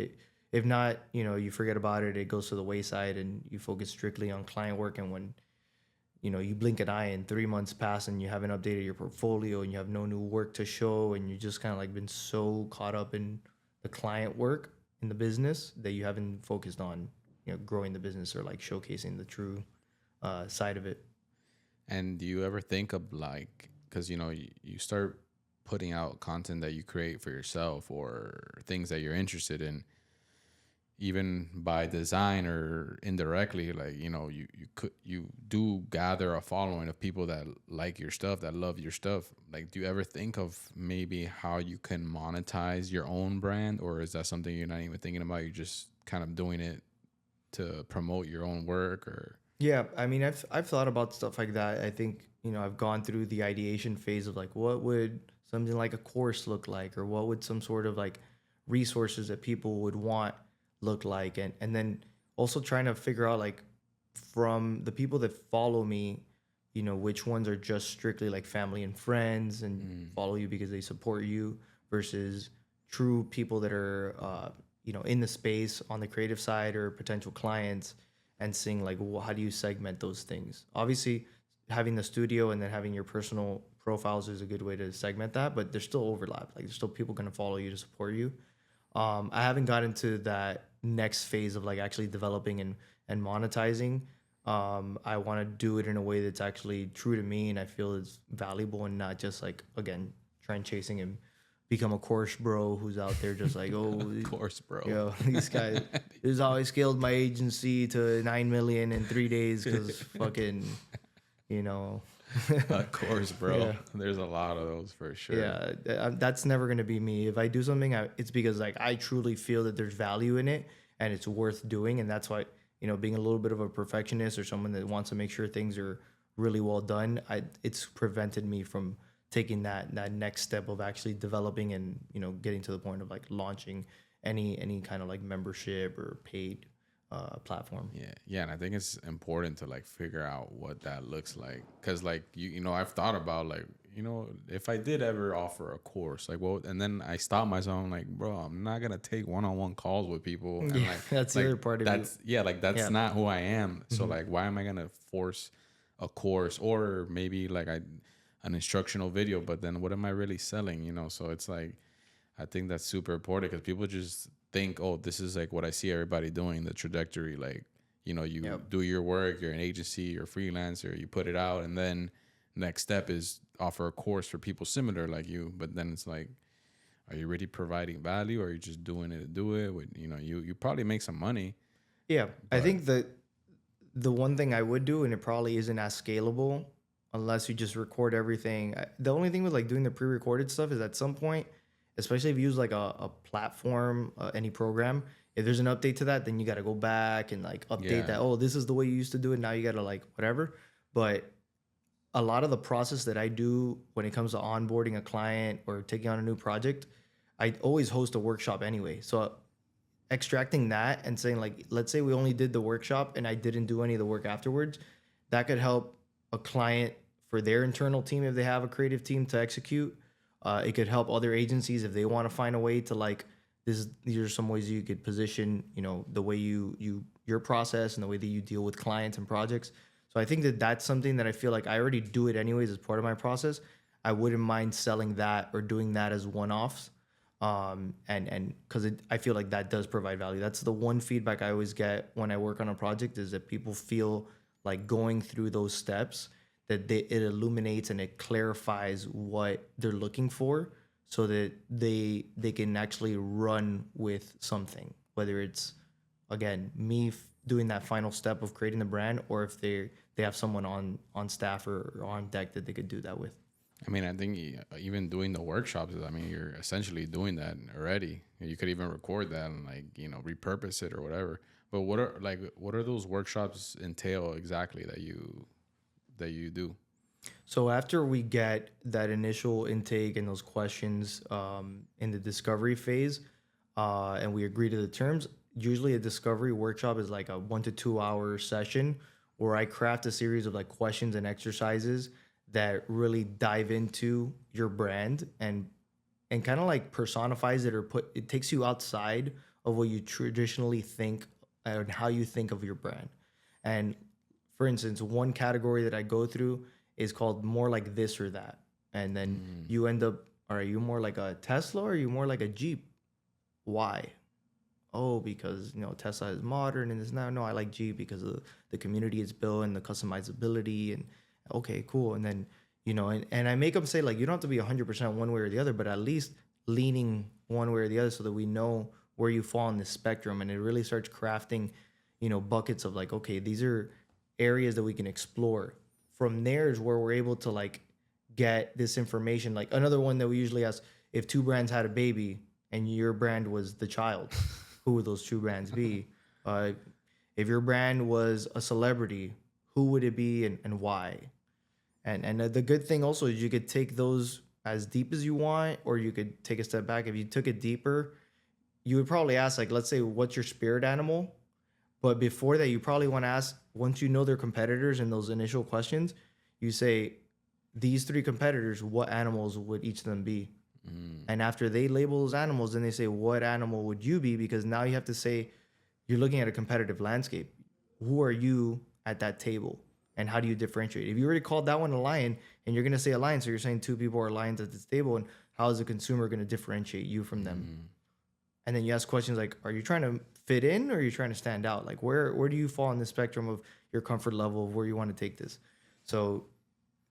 if not, you forget about it. It goes to the wayside, and you focus strictly on client work. And when you blink an eye and 3 months pass and you haven't updated your portfolio and you have no new work to show, and you just kind of like been so caught up in the client work in the business that you haven't focused on growing the business or like showcasing the true side of it. And do you ever think of like, because you start putting out content that you create for yourself or things that you're interested in, even by design or indirectly, like you do gather a following of people that like your stuff, that love your stuff. Like, do you ever think of maybe how you can monetize your own brand, or is that something you're not even thinking about? You're just kind of doing it to promote your own work? Or Yeah, I mean, I've thought about stuff like that. I think I've gone through the ideation phase of like, what would something like a course look like, or what would some sort of like resources that people would want look like, and then also trying to figure out like from the people that follow me, which ones are just strictly like family and friends and follow you because they support you, versus true people that are in the space on the creative side or potential clients, and seeing like, well, how do you segment those things? Obviously, having the studio and then having your personal profiles is a good way to segment that, but there's still overlap. Like, there's still people going to follow you to support you. I haven't gotten to that next phase of like actually developing and monetizing. I want to do it in a way that's actually true to me and I feel is valuable, and not just like, again, trend chasing and become a course bro who's out there just like, oh, course, bro. These guys, this is how I scaled my agency to 9 million in 3 days because fucking, Of course, bro. Yeah. There's a lot of those for sure. Yeah, that's never gonna be me. If I do something, it's because like I truly feel that there's value in it and it's worth doing, and that's why being a little bit of a perfectionist or someone that wants to make sure things are really well done, it's prevented me from taking that next step of actually developing and getting to the point of like launching any kind of like membership or paid platform. Yeah, and I think it's important to like figure out what that looks like, because like I've thought about like if I did ever offer a course, like, well, and then I stop myself, I'm like, bro, I'm not gonna take one-on-one calls with people, and like that's like, the other part of that's it. that's not who I am. So like, why am I gonna force a course or maybe like an instructional video, but then what am I really selling? So it's like, I think that's super important, because people just think, oh, this is like what I see everybody doing, the trajectory. Like, you do your work, you're an agency, you're a freelancer, you put it out, and then next step is offer a course for people similar like you. But then it's like, are you really providing value, or are you just doing it to do it? With, you probably make some money. Yeah, I think that the one thing I would do, and it probably isn't as scalable unless you just record everything. The only thing with like doing the pre-recorded stuff is at some point, especially if you use like a platform, any program, if there's an update to that, then you got to go back and like update that. Oh, this is the way you used to do it. Now you got to like whatever. But a lot of the process that I do when it comes to onboarding a client or taking on a new project, I always host a workshop anyway. So extracting that and saying like, let's say we only did the workshop and I didn't do any of the work afterwards, that could help a client for their internal team if they have a creative team to execute. It could help other agencies if they want to find a way to like, these are some ways you could position, the way your process and the way that you deal with clients and projects. So I think that that's something that I feel like I already do it anyways as part of my process. I wouldn't mind selling that or doing that as one-offs. And because I feel like that does provide value. That's the one feedback I always get when I work on a project, is that people feel like going through those steps, that it illuminates and it clarifies what they're looking for, so that they can actually run with something, whether it's, again, me doing that final step of creating the brand, or if they have someone on staff or on deck that they could do that with. I mean, I think even doing the workshops, I mean, you're essentially doing that already. You could even record that and like, repurpose it or whatever. But what are those workshops entail exactly that you do? So after we get that initial intake and those questions in the discovery phase, and we agree to the terms, usually a discovery workshop is like a 1 to 2 hour session where I craft a series of like questions and exercises that really dive into your brand and kind of like personifies it or put it takes you outside of what you traditionally think and how you think of your brand. And for instance, one category that I go through is called more like this or that. And then you end up, are you more like a Tesla or are you more like a Jeep? Why? Oh, because Tesla is modern and it's now no, I like Jeep because of the community it's built and the customizability and okay, cool. And then and I make them say like you don't have to be 100% one way or the other, but at least leaning one way or the other so that we know where you fall on the spectrum, and it really starts crafting buckets of like, okay, these are areas that we can explore. From there is where we're able to like get this information. Like another one that we usually ask, if two brands had a baby and your brand was the child, who would those two brands be? If your brand was a celebrity, who would it be and why? And the good thing also is you could take those as deep as you want, or you could take a step back. If you took it deeper, you would probably ask, like, let's say, what's your spirit animal? But before that, you probably want to ask, once you know their competitors in those initial questions, you say, these three competitors, what animals would each of them be? And after they label those animals, then they say, what animal would you be? Because now you have to say, you're looking at a competitive landscape. Who are you at that table? And how do you differentiate? If you already called that one a lion and you're going to say a lion, so you're saying two people are lions at this table, and how is the consumer going to differentiate you from them? And then you ask questions like, are you trying to fit in or are you trying to stand out? Like where do you fall on the spectrum of your comfort level of where you want to take this? So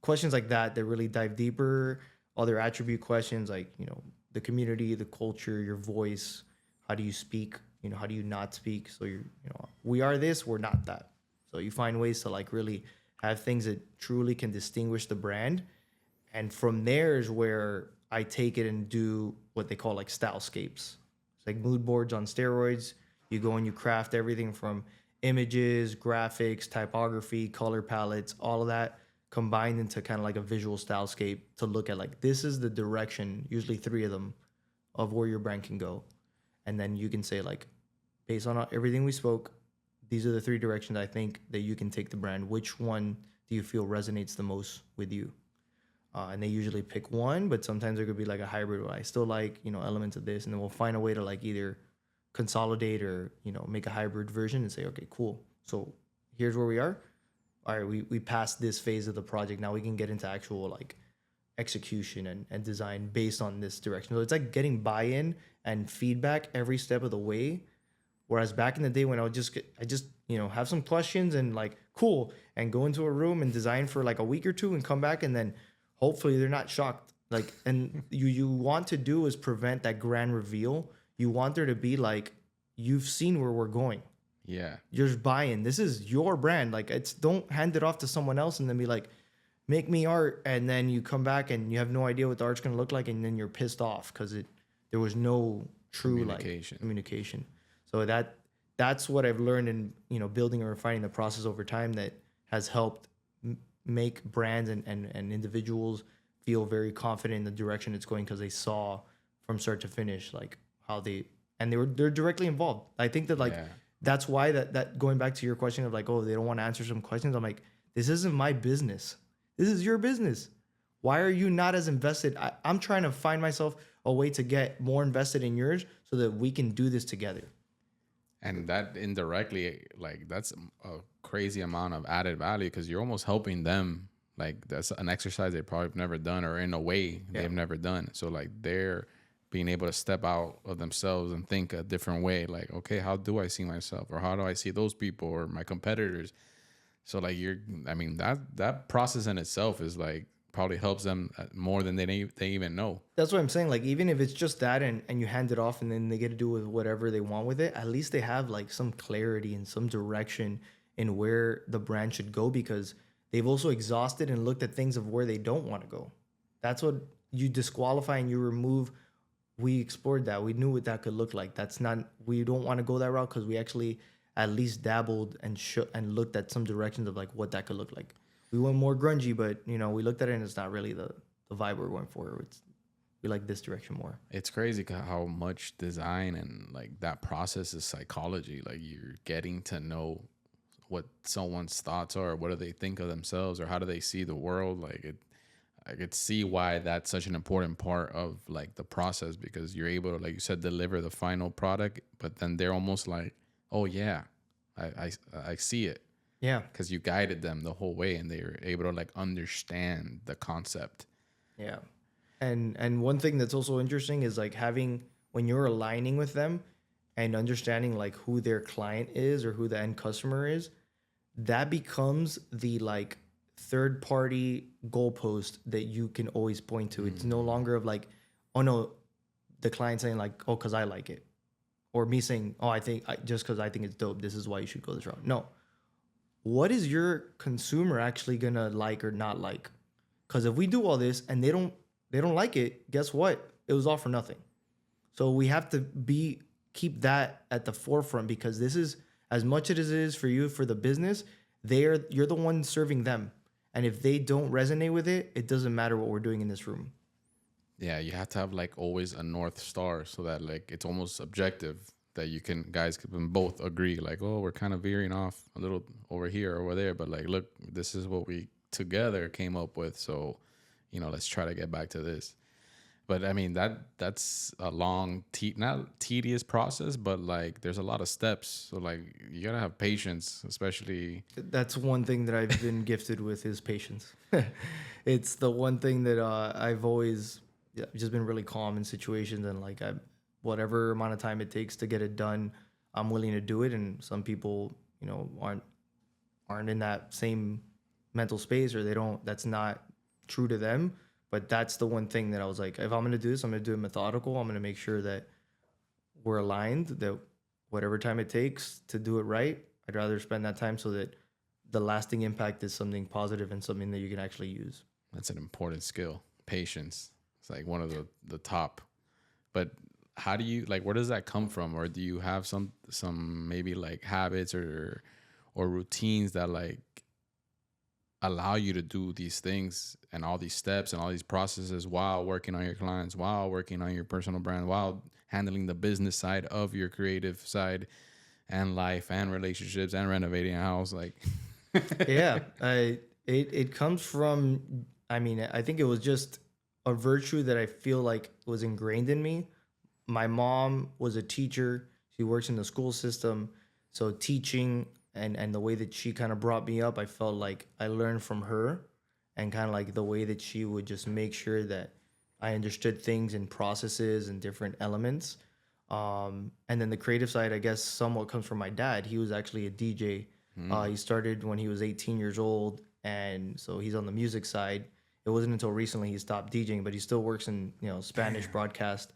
questions like that really dive deeper. Other attribute questions like, the community, the culture, your voice, how do you speak? How do you not speak? So we are this, we're not that. So you find ways to like really have things that truly can distinguish the brand. And from there is where I take it and do what they call like stylescapes. It's like mood boards on steroids. You go and you craft everything from images, graphics, typography, color palettes, all of that combined into kind of like a visual stylescape to look at like, this is the direction, usually three of them, of where your brand can go. And then you can say like, based on everything we spoke, these are the three directions I think that you can take the brand. Which one do you feel resonates the most with you? And they usually pick one, but sometimes there could be like a hybrid where I still like, elements of this. And then we'll find a way to like either consolidate or, make a hybrid version and say, okay, cool. So here's where we are. All right, we passed this phase of the project. Now we can get into actual like execution and design based on this direction. So it's like getting buy-in and feedback every step of the way. Whereas back in the day when I just have some questions and like, cool, and go into a room and design for like a week or two and come back and then hopefully they're not shocked. Like, and you want to do is prevent that grand reveal. You want there to be like, you've seen where we're going. Yeah. You're buying. This is your brand. Like, don't hand it off to someone else and then be like, make me art. And then you come back and you have no idea what the art's going to look like. And then you're pissed off because there was no true communication. So that's what I've learned in, building and refining the process over time that has helped make brands and individuals feel very confident in the direction it's going because they saw from start to finish, like they're directly involved. I think that that's why that going back to your question of like, oh, they don't want to answer some questions. I'm like, this isn't my business. This is your business. Why are you not as invested? I'm trying to find myself a way to get more invested in yours so that we can do this together. And that indirectly, like that's a crazy amount of added value because you're almost helping them. Like that's an exercise they probably have never done or in a way they've never done. So like they're being able to step out of themselves and think a different way. Like, okay, how do I see myself? Or how do I see those people or my competitors? So like that process in itself is like probably helps them more than they even know. That's what I'm saying. Like, even if it's just that and you hand it off and then they get to do with whatever they want with it, at least they have like some clarity and some direction in where the brand should go because they've also exhausted and looked at things of where they don't want to go. That's what you disqualify and you remove. We explored that. We knew what that could look like. We don't want to go that route because we actually at least dabbled and looked at some directions of like what that could look like. we went more grungy, but you know, we looked at it and it's not really the vibe we're going for. We like this direction more. It's crazy how much design and like that process is psychology. Like you're getting to know what someone's thoughts are, what do they think of themselves, or how do they see the world. Like it, I could see why that's such an important part of like the process, because you're able to, like you said, deliver the final product, but then they're almost like, oh yeah, I see it, Yeah. because you guided them the whole way and they were able to like understand the concept. Yeah. And one thing that's also interesting is like having when you're aligning with them and understanding like who their client is or who the end customer is, that becomes the like third party goalpost that you can always point to. It's no longer of like, oh no, the client saying like, oh, because I like it. Or me saying, oh, just because I think it's dope, this is why you should go this route. No. What is your consumer actually gonna like or not like? Because if we do all this and they don't like it, guess what? It was all for nothing. So we have to keep that at the forefront, because this is as much as it is for you for the business, you're the one serving them. And if they don't resonate with it, it doesn't matter what we're doing in this room. Yeah, you have to have like always a North Star, so that like it's almost objective, that you guys can both agree like, oh, we're kind of veering off a little over here or over there, but like, look, this is what we together came up with. So, you know, let's try to get back to this. But I mean, that's a long, not tedious process, but like there's a lot of steps. So like you gotta have patience, especially. That's one thing that I've been gifted with is patience. It's the one thing that I've always just been really calm in situations, and like whatever amount of time it takes to get it done, I'm willing to do it. And some people, you know, aren't in that same mental space, or that's not true to them. But that's the one thing that I was like, if I'm going to do this, I'm going to do it methodical. I'm going to make sure that we're aligned, that whatever time it takes to do it right, I'd rather spend that time so that the lasting impact is something positive and something that you can actually use. That's an important skill. Patience. It's like one of the top. But how do you, like, where does that come from? Or do you have some maybe like habits or routines that like allow you to do these things and all these steps and all these processes while working on your clients, while working on your personal brand, while handling the business side of your creative side and life and relationships and renovating a house? Like, Yeah, it comes from, I mean, I think it was just a virtue that I feel like was ingrained in me. My mom was a teacher. She works in the school system. So teaching and the way that she kind of brought me up, I felt like I learned from her, and kind of like the way that she would just make sure that I understood things and processes and different elements. And then the creative side, I guess, somewhat comes from my dad. He was actually a DJ. He started when he was 18 years old, and so he's on the music side. It wasn't until recently he stopped DJing, but he still works in, you know, Spanish broadcast.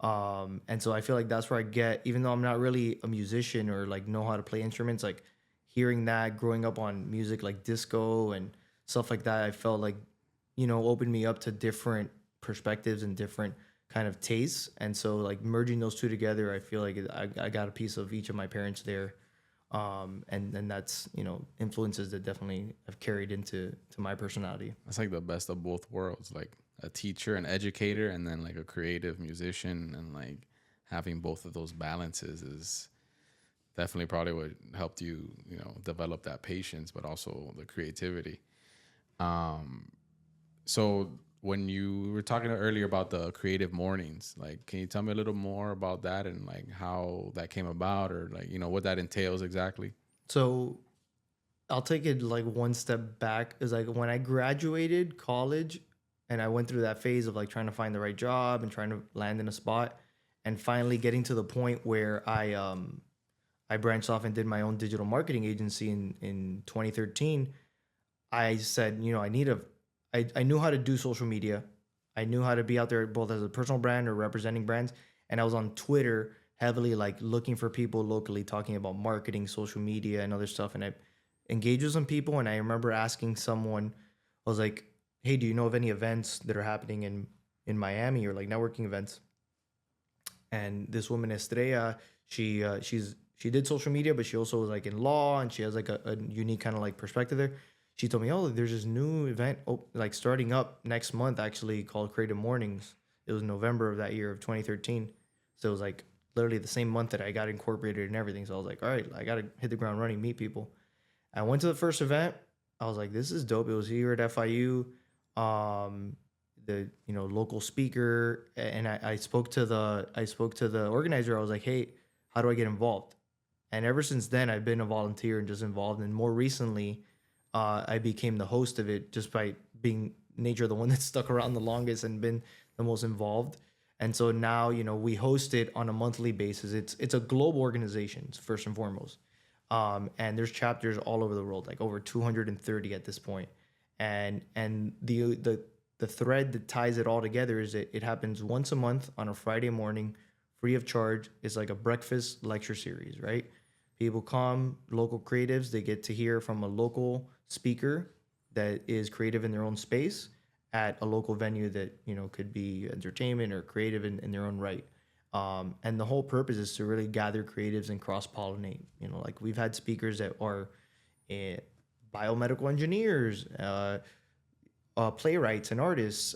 And so I feel like that's where I get, even though I'm not really a musician or like know how to play instruments, like hearing that, growing up on music like disco and stuff like that, I felt like, you know, opened me up to different perspectives and different kind of tastes. And so like merging those two together, I feel like I got a piece of each of my parents there. And then that's, you know, influences that definitely have carried into my personality. that's like the best of both worlds, like a teacher, an educator, and then like a creative musician. And like having both of those balances is definitely probably what helped you, you know, develop that patience, but also the creativity. So when you were talking earlier about the creative mornings, like, can you tell me a little more about that and like how that came about, or like, you know, what that entails exactly? So I'll take it like one step back. Is like when I graduated college and I went through that phase of like trying to find the right job and trying to land in a spot, and finally getting to the point where I branched off and did my own digital marketing agency in 2013. I said, you know, I knew how to do social media. I knew how to be out there both as a personal brand or representing brands. And I was on Twitter heavily, like looking for people locally talking about marketing, social media, and other stuff. And I engaged with some people. And I remember asking someone, I was like, hey, do you know of any events that are happening in Miami, or like networking events? And this woman, Estrella, she did social media, but she also was like in law, and she has like a unique kind of like perspective there. she told me, oh, there's this new event like starting up next month actually called Creative Mornings. It was November of that year of 2013. So it was like literally the same month that I got incorporated and everything. So I was like, all right, I got to hit the ground running, meet people. I went to the first event. I was like, this is dope. It was here at FIU. Um, the local speaker, and I spoke to the organizer. I was like, hey, how do I get involved? And ever since then, I've been a volunteer and just involved. And more recently, I became the host of it just by being nature the one that stuck around the longest and been the most involved. And so now, we host it on a monthly basis. It's a global organization, first and foremost. And there's chapters all over the world, like over 230 at this point. And the thread that ties it all together is that it happens once a month on a Friday morning, free of charge. It's like a breakfast lecture series, right? People come, local creatives, they get to hear from a local speaker that is creative in their own space at a local venue that, could be entertainment or creative in their own right. And the whole purpose is to really gather creatives and cross-pollinate. Like we've had speakers that are biomedical engineers, playwrights and artists,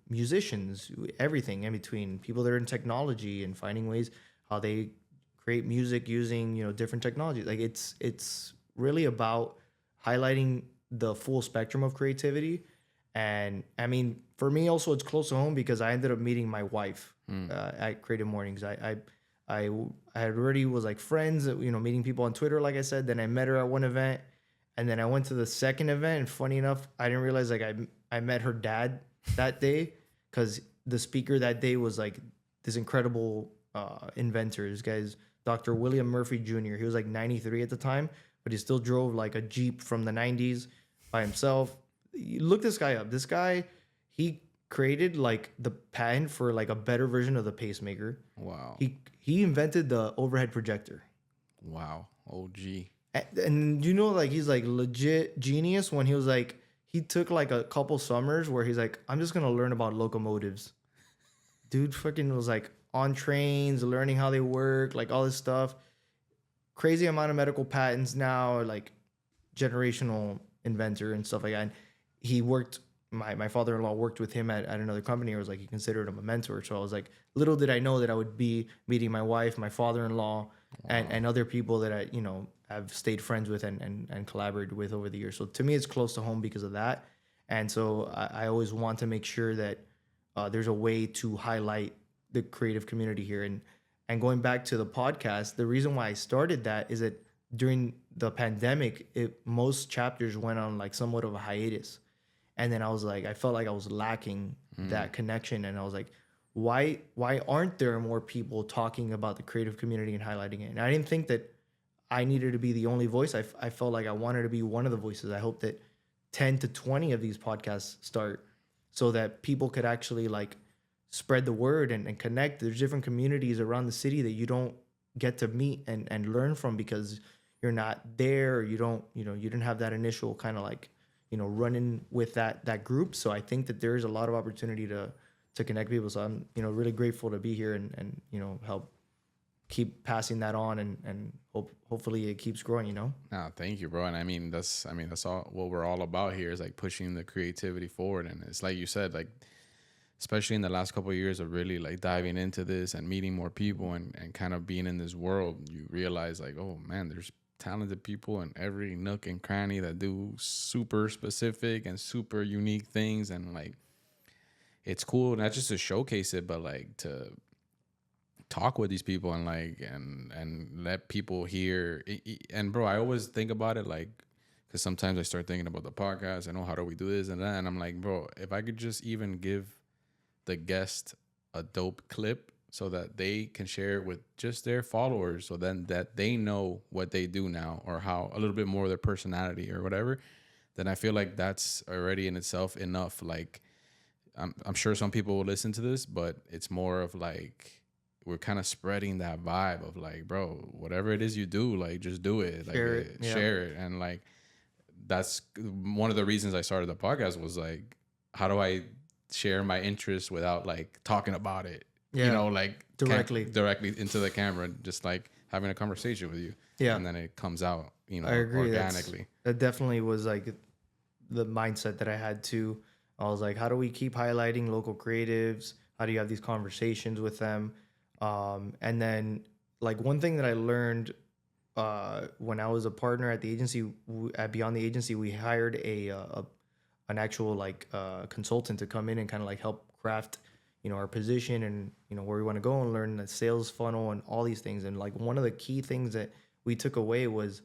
musicians, everything in between, people that are in technology and finding ways how they create music using, different technologies. Like it's really about highlighting the full spectrum of creativity. And I mean, for me also, it's close to home because I ended up meeting my wife at Creative Mornings. I already was like friends, meeting people on Twitter, like I said. Then I met her at one event. And then I went to the second event, and funny enough, I didn't realize like I met her dad that day because the speaker that day was like this incredible inventor. This guy's Dr. William Murphy Jr. He was like 93 at the time, but he still drove like a Jeep from the 90s by himself. You look this guy up. This guy, he created like the patent for like a better version of the pacemaker. Wow. He invented the overhead projector. Wow. OG. And like he's like legit genius when he was like, he took like a couple summers where he's like, I'm just gonna learn about locomotives. Dude fucking was like on trains, learning how they work, like all this stuff. Crazy amount of medical patents now, like generational inventor and stuff like that. And he worked, my father-in-law worked with him at another company. I was like, he considered him a mentor. So I was like, little did I know that I would be meeting my wife, my father-in-law, and other people that I, have stayed friends with and collaborated with over the years. So to me, it's close to home because of that. And so I always want to make sure that there's a way to highlight the creative community here. And going back to the podcast, the reason why I started that is that during the pandemic, most chapters went on like somewhat of a hiatus. And then I was like, I felt like I was lacking that connection. And I was like, why aren't there more people talking about the creative community and highlighting it? And I didn't think that I needed to be the only voice. I felt like I wanted to be one of the voices. I hope that 10 to 20 of these podcasts start so that people could actually like spread the word and connect. There's different communities around the city that you don't get to meet and learn from because you're not there, or you didn't have that initial kind of like, running with that group. So I think that there is a lot of opportunity to connect people. So I'm, really grateful to be here and help keep passing that on and hopefully it keeps growing, No, thank you, bro. And I mean, that's all what we're all about here is like pushing the creativity forward. And it's like you said, like, especially in the last couple of years of really like diving into this and meeting more people and kind of being in this world, you realize like, oh man, there's talented people in every nook and cranny that do super specific and super unique things. And like, it's cool not just to showcase it, but like to talk with these people and like and let people hear. And bro, I always think about it like, because sometimes I start thinking about the podcast. I know, how do we do this and that, and I'm like, bro, if I could just even give the guest a dope clip so that they can share it with just their followers, so then that they know what they do now or how a little bit more of their personality or whatever, then I feel like that's already in itself enough. Like I'm sure some people will listen to this, but it's more of like, we're kind of spreading that vibe of like, bro, whatever it is you do, like, just do it. Like, share it. And like, that's one of the reasons I started the podcast was like, how do I share my interest without like talking about it? Yeah. Like directly into the camera, just like having a conversation with you. Yeah. And then it comes out. I agree. organically. That definitely was like the mindset that I had too. I was like, how do we keep highlighting local creatives? How do you have these conversations with them? And then like one thing that I learned when I was a partner at the agency, at Beyond the Agency, we hired an actual like consultant to come in and kind of like help craft, our position and where we want to go and learn the sales funnel and all these things. And like one of the key things that we took away was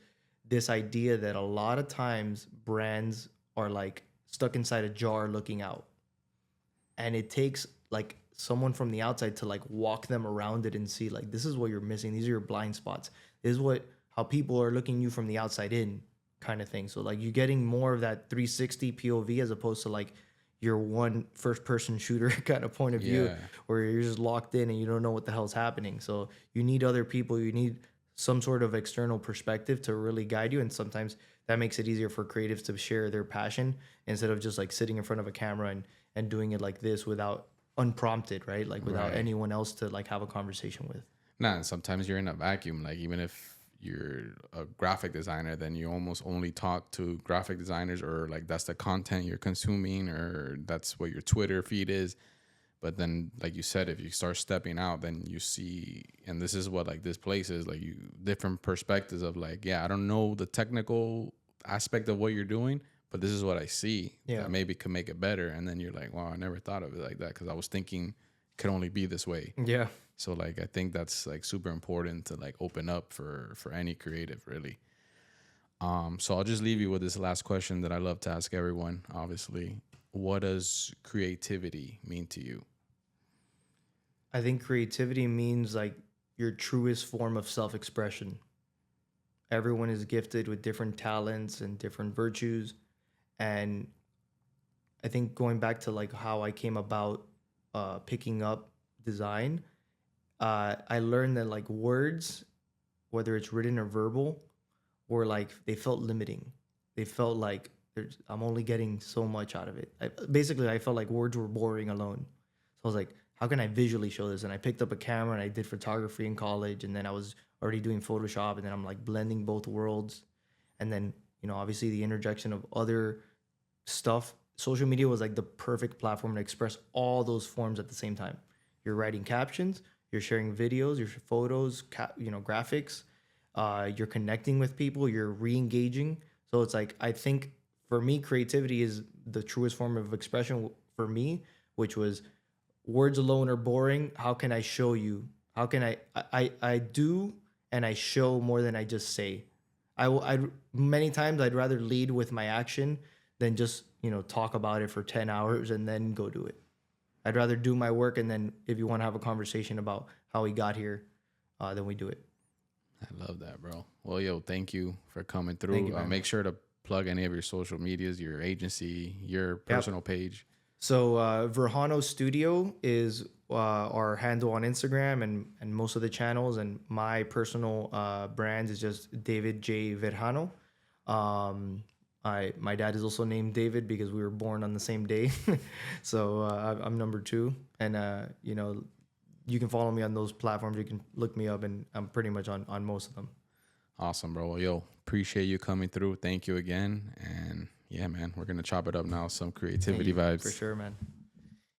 this idea that a lot of times brands are like stuck inside a jar looking out, and it takes like someone from the outside to like walk them around it and see like, this is what you're missing, these are your blind spots, this is how people are looking you from the outside in, kind of thing. So like you're getting more of that 360 POV as opposed to like your one first person shooter kind of point of view, Yeah. where you're just locked in and you don't know what the hell's happening. So you need other people, you need some sort of external perspective to really guide you. And sometimes that makes it easier for creatives to share their passion instead of just like sitting in front of a camera and doing it like this without unprompted, right? Like without Right. anyone else to like have a conversation with. Nah, and sometimes you're in a vacuum. Like even if you're a graphic designer, then you almost only talk to graphic designers, or like that's the content you're consuming, or that's what your Twitter feed is. But then, like you said, if you start stepping out, then you see, and this is what like this place is like, you different perspectives of like, yeah, I don't know the technical aspect of what you're doing, but this is what I see that maybe could make it better. And then you're like, wow, I never thought of it like that, because I was thinking it could only be this way. Yeah. So like I think that's like super important to like open up for any creative, really. So I'll just leave you with this last question that I love to ask everyone, obviously. What does creativity mean to you? I think creativity means like your truest form of self-expression. Everyone is gifted with different talents and different virtues. And I think going back to like how I came about picking up design, I learned that like words, whether it's written or verbal, were like, they felt limiting. They felt like I'm only getting so much out of it. I felt like words were boring alone. So I was like, how can I visually show this? And I picked up a camera and I did photography in college, and then I was already doing Photoshop, and then I'm like blending both worlds. And then, obviously the interjection of other stuff. Social media was like the perfect platform to express all those forms at the same time. You're writing captions, you're sharing videos, your photos, graphics, you're connecting with people, you're re-engaging. So it's like, I think for me, creativity is the truest form of expression for me, which was words alone are boring. How can I show you? How can I do and I show more than I just say. Many times I'd rather lead with my action than just, talk about it for 10 hours and then go do it. I'd rather do my work, and then if you want to have a conversation about how we got here, then we do it. I love that, bro. Well, yo, thank you for coming through. Thank you, man. Make sure to plug any of your social medias, your agency, your personal page. So Verjano Studio is our handle on Instagram and most of the channels, and my personal brand is just David J. Verjano. My dad is also named David because we were born on the same day. So I'm number 2. And, you can follow me on those platforms. You can look me up, and I'm pretty much on most of them. Awesome, bro. Well, yo, appreciate you coming through. Thank you again. And yeah, man, we're going to chop it up now. Some creativity vibes. For sure, man.